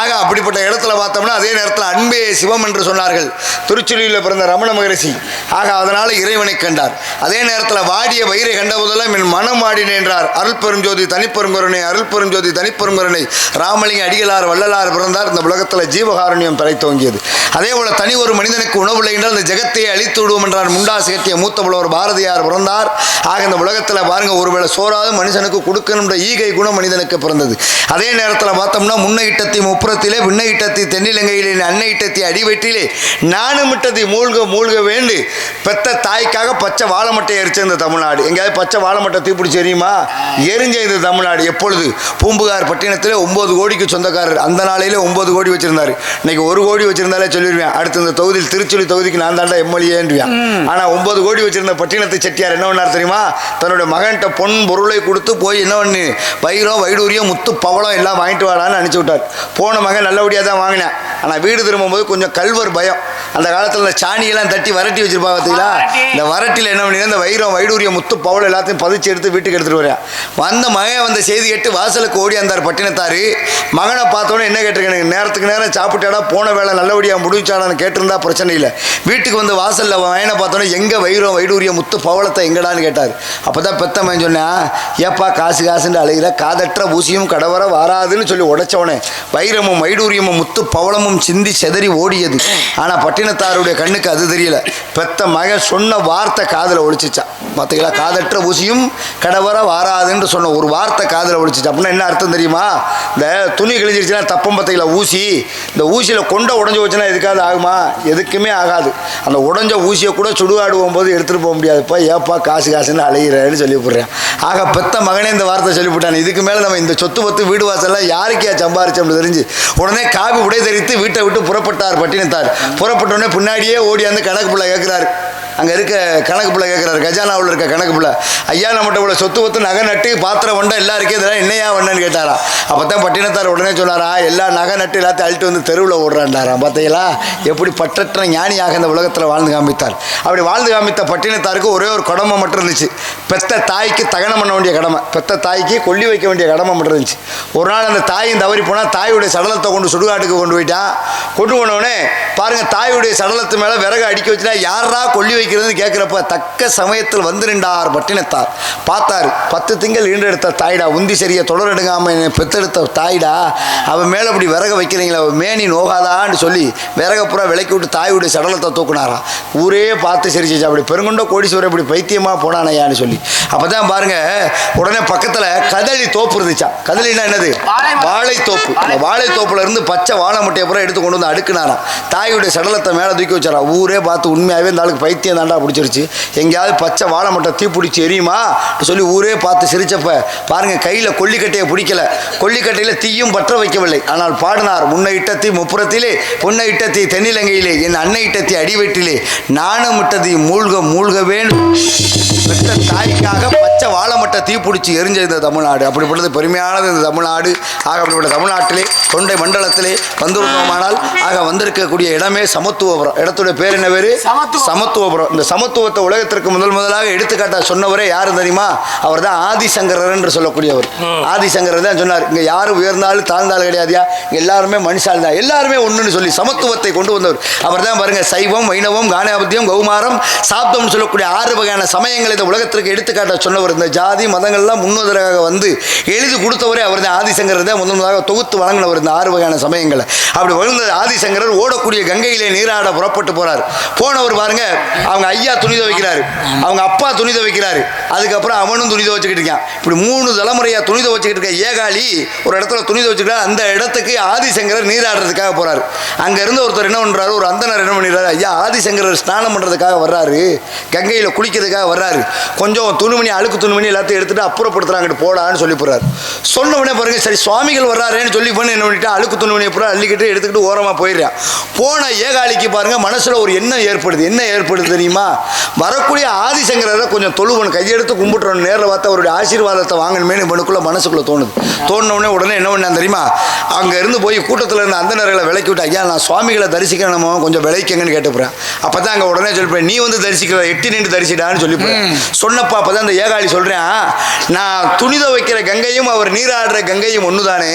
ஆக அப்படிப்பட்ட இடத்துல பார்த்தோம்னா அதே நேரத்தில் அன்பே சிவம் என்று சொன்னார்கள் திருச்சுழியில் பிறந்த ரமண மகரிஷி. ஆக அதனால இறைவனை கண்டார். அதே நேரத்தில் வாடிய வயிறை கண்ட போதெல்லாம் என் மனம் வாடினேன் என்றார். அருள் பெருஞ்சோதி தனிப்பெருங்கருணை அருள் பெருஞ்சோதி தனிப்பெருங்கருணை ராமலிங்க அடிகளார் வள்ளலார் பிறந்தார். இந்த உலகத்தில் ஜீவகாருண்யம் தலை தோங்கியது. அதே போல தனி ஒரு மனிதனுக்கு உணவில்லை என்றால் இந்த ஜெகத்தையே அழித்து விடுவோம் என்றார் முண்டாசு கட்டிய மூத்த புலவர் பாரதியார் பிறந்தார். ஆக இந்த உலகத்தில் பாருங்க ஒருவேளை சோறாவது மனுஷனுக்கு கொடுக்கணுன்ற ஈகை குணம் மனிதனுக்கு பிறந்தது. அதே நேரத்தில் பார்த்தோம்னா முன்ன இட்டத்தி முப்புறத்திலே விண்ண இட்டத்தி தென்னிலங்கையிலே அன்னை இட்டத்தி அடிவயிற்றிலே நானும் இட்டத்தி மூழ்க மூழ்க வேண்டு பெத்த தாய்க்காக பச்சை வாழை மட்டை எரிச்ச இந்த தமிழ்நாடு. எங்கேயாவது பச்சை வாழை மட்டை தீப்பிடிச்சு எரியுமா? எரிஞ்ச இந்த தமிழ்நாடு. எப்பொழுது? பூம்புகார் பட்டினத்திலே 9 கோடிக்கு சொந்தக்காரர். அந்த நாளையிலே 9 கோடி வச்சிருந்தாரு. இன்னைக்கு 1 கோடி வச்சிருந்தாலே சொல்லிடுவேன். அடுத்து இந்த தொகுதியில் திருச்சுழி தொகுதிக்கு நான் தாண்டா எம்எல்ஏன்றியான். ஆனால் 9 கோடி வச்சிருந்த பட்டினத்து செட்டியார் என்ன பண்ணார் தெரியுமா? தன்னுடைய மகன்கிட்ட பொன் பொருளை கொடுத்து போய் என்ன பண்ணு வைரம் வைடூரியம் முத்து பவளம் எல்லாம் வாங்கிட்டு வாடான்னு அனுப்பிச்சி விட்டார். போன மகன் நல்லபடியாக தான் வாங்கினேன். ஆனால் வீடு திரும்பும்போது கொஞ்சம் கல்வர் பயம். அந்த காலத்தில் இந்த சாணியெல்லாம் தட்டி வரட்டி வச்சிருப்பா பார்த்தீங்களா? இந்த வரட்டியில் என்ன பண்ணி இந்த வைரம் வைடூரியம் முத்து பவளம் எல்லாத்தையும் பதிச்சு எடுத்து வீட்டுக்கு எடுத்துகிட்டு வரேன். வந்த மகன் வந்த செய்தி கேட்டு வாசலுக்கு ஓடி வந்தார் பட்டினத்தார். மகனை பார்த்தோன்னே என்ன கேட்டிருக்கேன், நேரத்துக்கு நேரம் சாப்பிட்டாடா போன வேலை நல்லபடியாக முடிச்சாடான்னு கேட்டிருந்தா பிரச்சனை இல்லை. வீட்டுக்கு வந்து வாசலில் மகனை பார்த்தோன்னே எங்கே வைரம் வைடூரியம் முத்து பவளத்தை எங்கடான்னு கேட்டார். அப்போ தான் பெத்த மகன் சொன்னேன், ஏப்பா காசு காசுன்னு அழுகிற காதற்ற ஊசியும் கடவர வாராதுன்னு சொல்லி உடைச்சவனே வைரமும் வைடூரியமும் முத்து பவளமும் சிந்தி செதறி ஓடியது. ஆனால் பட்டினத்தாருடைய கண்ணுக்கு அது தெரியல. பெத்த மகன் சொன்ன வார்த்தை காதில் ஒழிச்சிச்சான். பார்த்தீங்களா? காதற்ற ஊசியும் கடவர வாராதுன்னு சொன்ன ஒரு வார்த்தை காதில் ஒழிச்சிச்சு. அப்படின்னா என்ன அர்த்தம் தெரியுமா? இந்த துணி கிழிஞ்சிருச்சுன்னா தப்பம் பார்த்தீங்களா ஊசி, இந்த ஊசியில் கொண்டை உடஞ்சி வச்சுன்னா எதுக்காவது ஆகுமா? எதுக்குமே ஆகாது. அந்த உடஞ்ச ஊசியை கூட சுடுகாடுவோம் போது எடுத்துகிட்டு போக முடியாது. இப்போ ஏப்பா காசு காசுன்னு அழைகிறேன்னு சொல்லி போடுறேன். ஆக பெத்த மகனே இந்த வார்த்தை சொல்லிவிட்டான். இதுக்கு மேலே நம்ம இந்த சொத்து பத்து வீடு வாசல்லாம் யாருக்கே சம்பாரிச்சோம்னு தெரிஞ்சு உடனே காவி உடை தரித்து வீட்டை விட்டு புறப்பட்டார் பட்டினத்தார். புறப்பட்டோடனே பின்னாடியே ஓடி வந்து கணக்கு பிள்ளை கேட்குறாரு. அங்கே இருக்க கணக்கு பிள்ளை கேட்குறாரு, கஜானாவில் இருக்க கணக்கு பிள்ளை, ஐயா நம்மகிட்ட இவ்வளோ சொத்து பத்து நகை நட்டு பாத்திரம் வண்டை எல்லாம் இருக்கே, இதெல்லாம் என்னையா வண்டன்னு கேட்டாரா. அப்போ தான் பட்டினத்தார் உடனே சொன்னாரா, எல்லா நகை நட்டு எல்லாத்தையும் அழிட்டு வந்து தெருவில் ஓடுறான்டாராம். பார்த்தீங்களா? எப்படி பற்றற்ற ஞானியாக இந்த உலகத்தில் வாழ்ந்து காமித்தார். அப்படி வாழ்ந்து காமித்த பட்டினத்தாருக்கு ஒரே ஒரு கடமை மட்டும் இருந்துச்சு. பெத்த தாய்க்கு தகனம் பண்ண வேண்டிய கடமை, பெத்த தாய்க்கு கொல்லி வைக்க வேண்டிய கடமை மட்டும் இருந்துச்சு. ஒரு நாள் அந்த தாயும் தவறி போனால் தாயுடைய சடலத்தை கொண்டு சுடுகாட்டுக்கு கொண்டு போயிட்டான். கொண்டு போனவுடனே பாருங்கள், தாயுடைய சடலத்து மேலே விறகு அடிக்க வச்சுட்டா யாரா கொல்லி வைக்கிறது கேட்குறப்ப தக்க சமயத்தில் வந்து நின்றார் பட்டினத்தார். பார்த்தார், 10 திங்கள் ஈண்டெடுத்த தாய்டா, உந்தி சரிய தொடர் எடுக்காம பெத்தெடுத்த தாய்டா, அவன் மேலே அப்படி விறக வைக்கிறீங்களா, அவன் மேனி நோகாதான்னு சொல்லி விறக பூரா விளக்கி விட்டு தாயுடைய சடலத்தை தூக்குனாராம். ஊரே பார்த்து சிரிச்சிச்சு. அப்படி பெருங்கொண்ட கோடீஸ்வரர் இப்படி பைத்தியமாக போனானையான்னு சொல்லி. அப்போ தான் பாருங்க, உடனே பக்கத்தில் கதளி தோப்பு இருந்துச்சா. கதளினா என்னது? வாழைத்தோப்பு. அந்த வாழைத்தோப்புல இருந்து பச்சை வாழை முட்டையை பூரா எடுத்து கொண்டு வந்து அடுக்குனாராம். தாயுடைய சடலத்தை மேலே தூக்கி வச்சாரா. ஊரே பார்த்து உண்மையாகவே இந்த ஆளுக்கு பைத்தியம் தாண்டா பிடிச்சிருச்சு, எங்கேயாவது பச்சை வாழை மட்டை தீ பிடிச்சி எரியுமா சொல்லி ஊரே பார்த்து சிரிச்சப்ப பாருங்க, கையில் கொல்லிக்கட்டையை பிடிக்கல, கொல்லிக்கட்டையில் தீயும் பற்ற வைக்கவில்லை. ஆனால் பாடினார், முன்ன இட்டத்தி முப்புறத்திலே பொன்ன இட்டத்தி தென்னிலங்கையிலே என் அன்னை இட்டத்தி அடிவெட்டிலே நானும் இட்டத்தி மூழ்க மூழ்க வேண்டும். பெற்ற தாய்க்காக பச்சை வாழை மட்டை தீ பிடிச்சி எரிஞ்ச இந்த தமிழ்நாடு. அப்படிப்பட்டது பெருமையானது இந்த தமிழ்நாடு. ஆக அப்படிப்பட்ட தமிழ்நாட்டிலே தொண்டை மண்டலத்திலே வந்திருந்தோமானால் ஆக வந்திருக்கக்கூடிய இடமே சமத்துவபுரம். இடத்துடைய பேர் என்ன பேரு? சமத்துவபுரம். இந்த சமத்துவத்தை உலகத்திற்கு முதலாக எடுத்துக்காட்ட சொன்னவரே யாரு தெரியுமா? அவர் தான் ஆதிசங்கரர் என்று சொல்லக்கூடியவர். ஆதிசங்கரர் தான் சொன்னார், இங்கே யாரும் உயர்ந்தாலும் தாழ்ந்தாலும் கிடையாதுயா, எல்லாருமே மனுஷால் தான், எல்லாருமே ஒன்றுன்னு சொல்லி சமத்துவத்தை கொண்டு வந்தவர் அவர் தான். பாருங்க, சைவம் வைணவம் கானாபத்தியம் கௌமாரம் சாப்தம் சொல்லக்கூடிய 6 வகையான சமயங்களை இந்த உலகத்திற்கு எடுத்துக்காட்ட சொன்னவர். இந்த ஜாதி மதங்கள்லாம் முன்னுதலாக வந்து எழுதி கொடுத்தவரே அவர் தான். ஆதிசங்கரர் தான் முதலாக தொகுத்து வழங்கினவர் இந்த 6 வகையான சமயங்களை. அப்படி வளர்ந்த ஆதிசங்கரர் ஓடக்கூடிய கங்கையிலே நீராட புறப்பட்டு போறார். போனவர் பாருங்க, அவங்க ஐயா துணி துவைக்கிறாரு, அவங்க அப்பா துணி துவைக்கிறாரு, அதுக்கப்புறம் அவனும் துணி துவைச்சுக்கிட்டு இருக்கான். இப்படி 3 தலைமுறையா துணி துவைச்சுக்கிட்டு இருக்க ஏகாலி ஒரு இடத்துல துணி துவைச்சுக்கிட்டா அந்த இடத்துக்கு ஆதிசங்கரர் நீராடுறதுக்காக போறாரு. அங்க இருந்து ஒருத்தர் என்ன பண்றாரு, ஒரு அந்தனர் என்ன பண்ணிடுறாரு, ஐயா ஆதிசங்கரர் ஸ்நானம் பண்றதுக்காக வர்றாரு, கங்கையில குளிக்கிறதுக்காக வர்றாரு, கொஞ்சம் துணிமணி அழுக்கு துணிமணி எல்லாத்தையும் எடுத்துட்டு அப்புறப்படுத்துறாங்க போடான்னு சொல்லி போறாரு. சொன்ன உடனே பாருங்க, சரி சுவாமிகள் வர்றாருன்னு சொல்லி பண்ணி என்ன பண்ணிட்டு அழுக்கு துணிமணியை பூரா அள்ளிக்கிட்டு எடுத்துக்கிட்டு ஓரமா போயிடுறான். போன ஏகாலிக்கு பாருங்க மனசுல ஒரு எண்ணம் ஏற்படுது. என்ன ஏற்படுது தெரியுமா? வரக்கூடிய ஆதிசங்கரரை கொஞ்சம் தொழுவன் கையெடு கையெடுத்து கும்பிட்டுறோம், நேரில் பார்த்து அவருடைய ஆசீர்வாதத்தை வாங்கணுமே இவனுக்குள்ள மனசுக்குள்ள தோணுன உடனே என்ன பண்ண தெரியுமா, அங்க இருந்து போய் கூட்டத்தில் இருந்த அந்த நேரங்களை விலைக்கு விட்டு, ஐயா நான் சுவாமிகளை தரிசிக்கணுமோ கொஞ்சம் விலைக்குங்கன்னு கேட்டுப்புறேன். அப்பதான் அங்க உடனே சொல்லிப்பேன், நீ வந்து தரிசிக்கிற எட்டி நின்று தரிசிடான்னு சொல்லிப்பேன். சொன்னப்ப அப்பதான் அந்த ஏகாளி சொல்றேன், நான் துணித வைக்கிற கங்கையும் அவர் நீராடுற கங்கையும் ஒண்ணுதானே,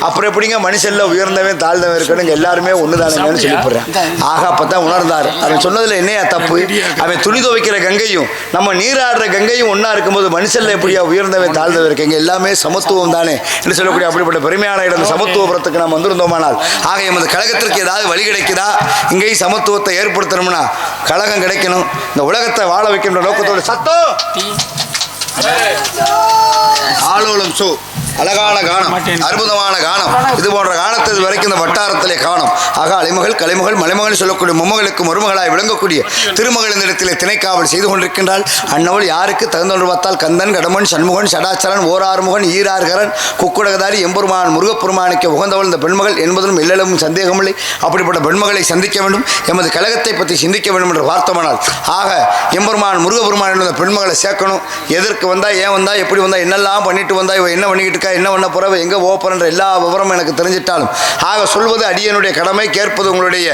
அப்புறம் எப்படிங்க மனுஷன்ல உயர்ந்தவன் தாழ்ந்தவன் இருக்கணும் எல்லாருமே ஒண்ணுதானேன்னு சொல்லிப்படுறேன். ஆக அப்பதான் உணர்ந்தார். அவன் சொன்னதுல என்னையா தப்பு, அவன் துணித வைக்கிற கங்கையும் நம்ம நீராடுற கங்கையும் ஒன்னா இருக்கும்போது மனுஷன்ல எப்படியா உயர்ந்தவன் தாழ்ந்தவன் இருக்கீங்க, எல்லாமே சமத்துவம் தானே என்று சொல்லக்கூடிய அப்படிப்பட்ட பெருமையான இடம் சமத்துவபுரத்துக்கு நாம் வந்திருந்தோமானால், ஆக எமது கழகத்திற்கு ஏதாவது வழி கிடைக்குதா, இங்கேயும் சமத்துவத்தை ஏற்படுத்தணும்னா கழகம் கிடைக்கணும், இந்த உலகத்தை வாழ வைக்கின்ற நோக்கத்தோடு சத்தம் ஆலோலம் சோ அழகான கானம், அற்புதமான கானம். இது போன்ற கானத்தை இது வரைக்கும் இந்த வட்டாரத்திலே காணும். ஆக அலைமகள் கலைமகள் மலைமகள் சொல்லக்கூடிய மும்மகளுக்கு மருமகளாய் விளங்கக்கூடிய திருமகள் இந்த இடத்திலே திணைக்காவல் செய்து கொண்டிருக்கின்றாள். அன்னவள் யாருக்கு தகுந்தொன்று பார்த்தால் கந்தன் கடமன் சண்முகன் சடாச்சரன் ஓராறுமுகன் ஈரார்கரன் குக்குடகதாரி எம்பெருமான் முருகப்பெருமானுக்கு உகந்தவள் இந்த பெண்மகள் என்பதிலும் எல்லளவும் சந்தேகமில்லை. அப்படிப்பட்ட பெண்மகளை சந்திக்க வேண்டும், எமது கழகத்தை பற்றி சிந்திக்க வேண்டும் என்று பார்த்தோமானால், ஆக எம்பெருமான் முருகப்பெருமான் என்ற பெண்மகளை சேர்க்கணும். எதற்கு வந்தா, ஏன் வந்தா, எப்படி வந்தா, என்னெல்லாம் பண்ணிட்டு வந்தா, இவ என்ன பண்ணிக்கிட்டு என்ன பண்ண போறவ, எங்க போறன்ற எல்லா விவரமும் எனக்கு தெரிஞ்சிட்டாலும், ஆக சொல்வது அடியனுடைய கடமை, கேட்பது உங்களுடைய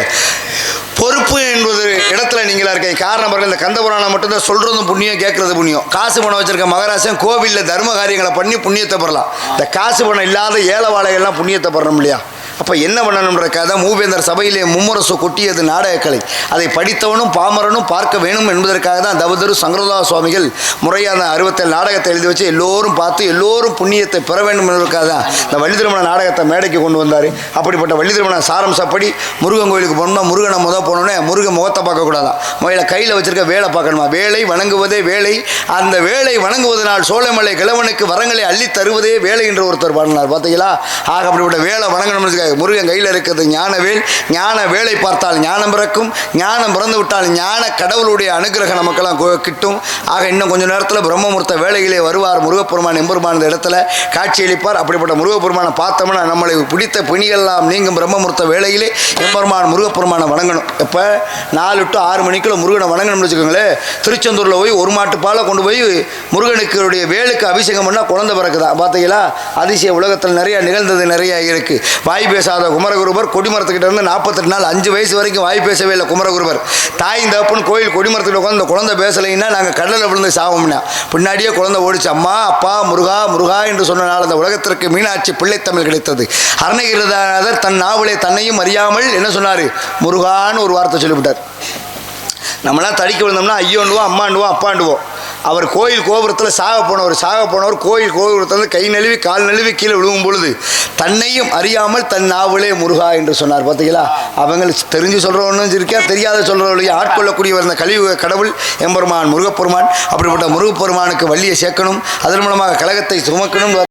பொறுப்பு என்பது இடத்துல நீங்களா இருக்கீங்க. காரணம் இந்த கந்தபுராணம் மட்டும்தான் சொல்றதும் புண்ணியம், கேட்கறது புண்ணியம். காசு பணம் வச்சிருக்க மகராசன் கோவிலில் தர்ம காரியங்களை பண்ணி புண்ணியத்தை பெறலாம். இந்த காசு பணம் இல்லாத ஏழை வாழைகள்லாம் புண்ணியத்தை பெறணும் இல்லையா? அப்போ என்ன பண்ணணுன்ற கதை மூவேந்தர் சபையிலே மும்முரசு கொட்டியது நாடகக்கலை. அதை படித்தவனும் பாமரனும் பார்க்க வேணும் என்பதற்காக தான் தவதரு சங்கரதாஸ் சுவாமிகள் முறையான 67 நாடகத்தை எழுதி வச்சு எல்லோரும் பார்த்து எல்லோரும் புண்ணியத்தை பெற வேண்டும் என்பதற்காக தான் இந்த வள்ளி திருமண நாடகத்தை மேடைக்கு கொண்டு வந்தார். அப்படிப்பட்ட வள்ளி திருமண சாரம்சப்படி முருகன் கோயிலுக்கு போனோம்னா முருகனை போனோடனே முருகன் முகத்தை பார்க்கக்கூடாதான், முதல்ல கையில் வச்சிருக்க வேலை பார்க்கணுமா. வேலை வணங்குவதே வேலை, அந்த வேலை வணங்குவதனால் சோலைமலை கிழவனுக்கு வரங்களை அள்ளி தருவதே வேலை என்று ஒருத்தர் பாடினார் பார்த்தீங்களா. ஆக அப்படிப்பட்ட வேலை வணங்கணும்னு முருகன் கையில் இருக்கிறது ஞானவேல். ஞான வேலை பார்த்தால் ஞானம் பிறக்கும், ஞானம் பிறந்து விட்டால் ஞான கடவுளுடைய அனுகிரகம் நமக்கெல்லாம் கிட்டும். ஆக இன்னும் கொஞ்சம் நேரத்தில் பிரம்மமுகூர்த்த வேலையிலே வருவார் முருகப்பெருமான். எம்பெருமான் இந்த இடத்துல காட்சியளிப்பார். அப்படிப்பட்ட முருகப்பெருமானை பார்த்தோம்னா நம்மளை பிடித்த பிணியெல்லாம் நீங்கும். பிரம்மமுகூர்த்த வேலையிலே எம்பெருமான் முருகப்பெருமானை வணங்கணும். இப்போ 4 to 6 மணிக்குள்ள முருகனை வணங்கணும்னு வச்சுக்கோங்களேன். திருச்செந்தூரில் போய் 1 மாட்டு பாலை கொண்டு போய் முருகனுக்கு வேலுக்கு அபிஷேகம் பண்ணால் குழந்தை பிறக்குதா பார்த்தீங்களா. அதிசய உலகத்தில் நிறைய நிகழ்ந்தது நிறைய இருக்கு. வாய் பேசாத குமரகுருபர் கொடிமரத்துக்கிட்ட இருந்து 48 நாள் 5 வயசு வரைக்கும் வாய் பேசவே இல்லை குமரகுருபர். தாயின் தப்புன்னு கோயில் கொடிமரத்துக்கிட்ட உட்காந்து இந்த குழந்தை பேசலைன்னா நாங்கள் கடலில் விழுந்து சாவோம்னா பின்னாடியே குழந்தை ஓடிச்சு. அம்மா அப்பா முருகா முருகா என்று சொன்னனால அந்த உலகத்திற்கு மீனாட்சி பிள்ளைத்தமிழ் கிடைத்தது. அருணகிரிநாதர் தன் நாவலே தன்னையும் அறியாமல் என்ன சொன்னார், முருகான்னு ஒரு வார்த்தை சொல்லிவிட்டார். நம்மளாம் தடிக்க விழுந்தோம்னா ஐயோண்டுவோம் அம்மாண்டுவோம் அப்பாண்டுவோம். அவர் கோயில் கோபுரத்தில் சாக போனவர் கோயில் கோபுரத்தில் கை நழுவி கால் நழுவி கீழே விழுவும் பொழுது தன்னையும் அறியாமல் தன் நாவலே முருகா என்று சொன்னார் பார்த்தீங்களா. அவங்களுக்கு தெரிஞ்சு சொல்கிறவனும் இருக்கியா, தெரியாத சொல்கிறவர்களையும் ஆட்கொள்ளக்கூடியவர் இந்த கலியுக கடவுள் எம்பெருமான் முருகப்பெருமான். அப்படிப்பட்ட முருகப்பெருமானுக்கு வள்ளியை சேர்க்கணும், அதன் மூலமாக கழகத்தை சுமக்கணும்.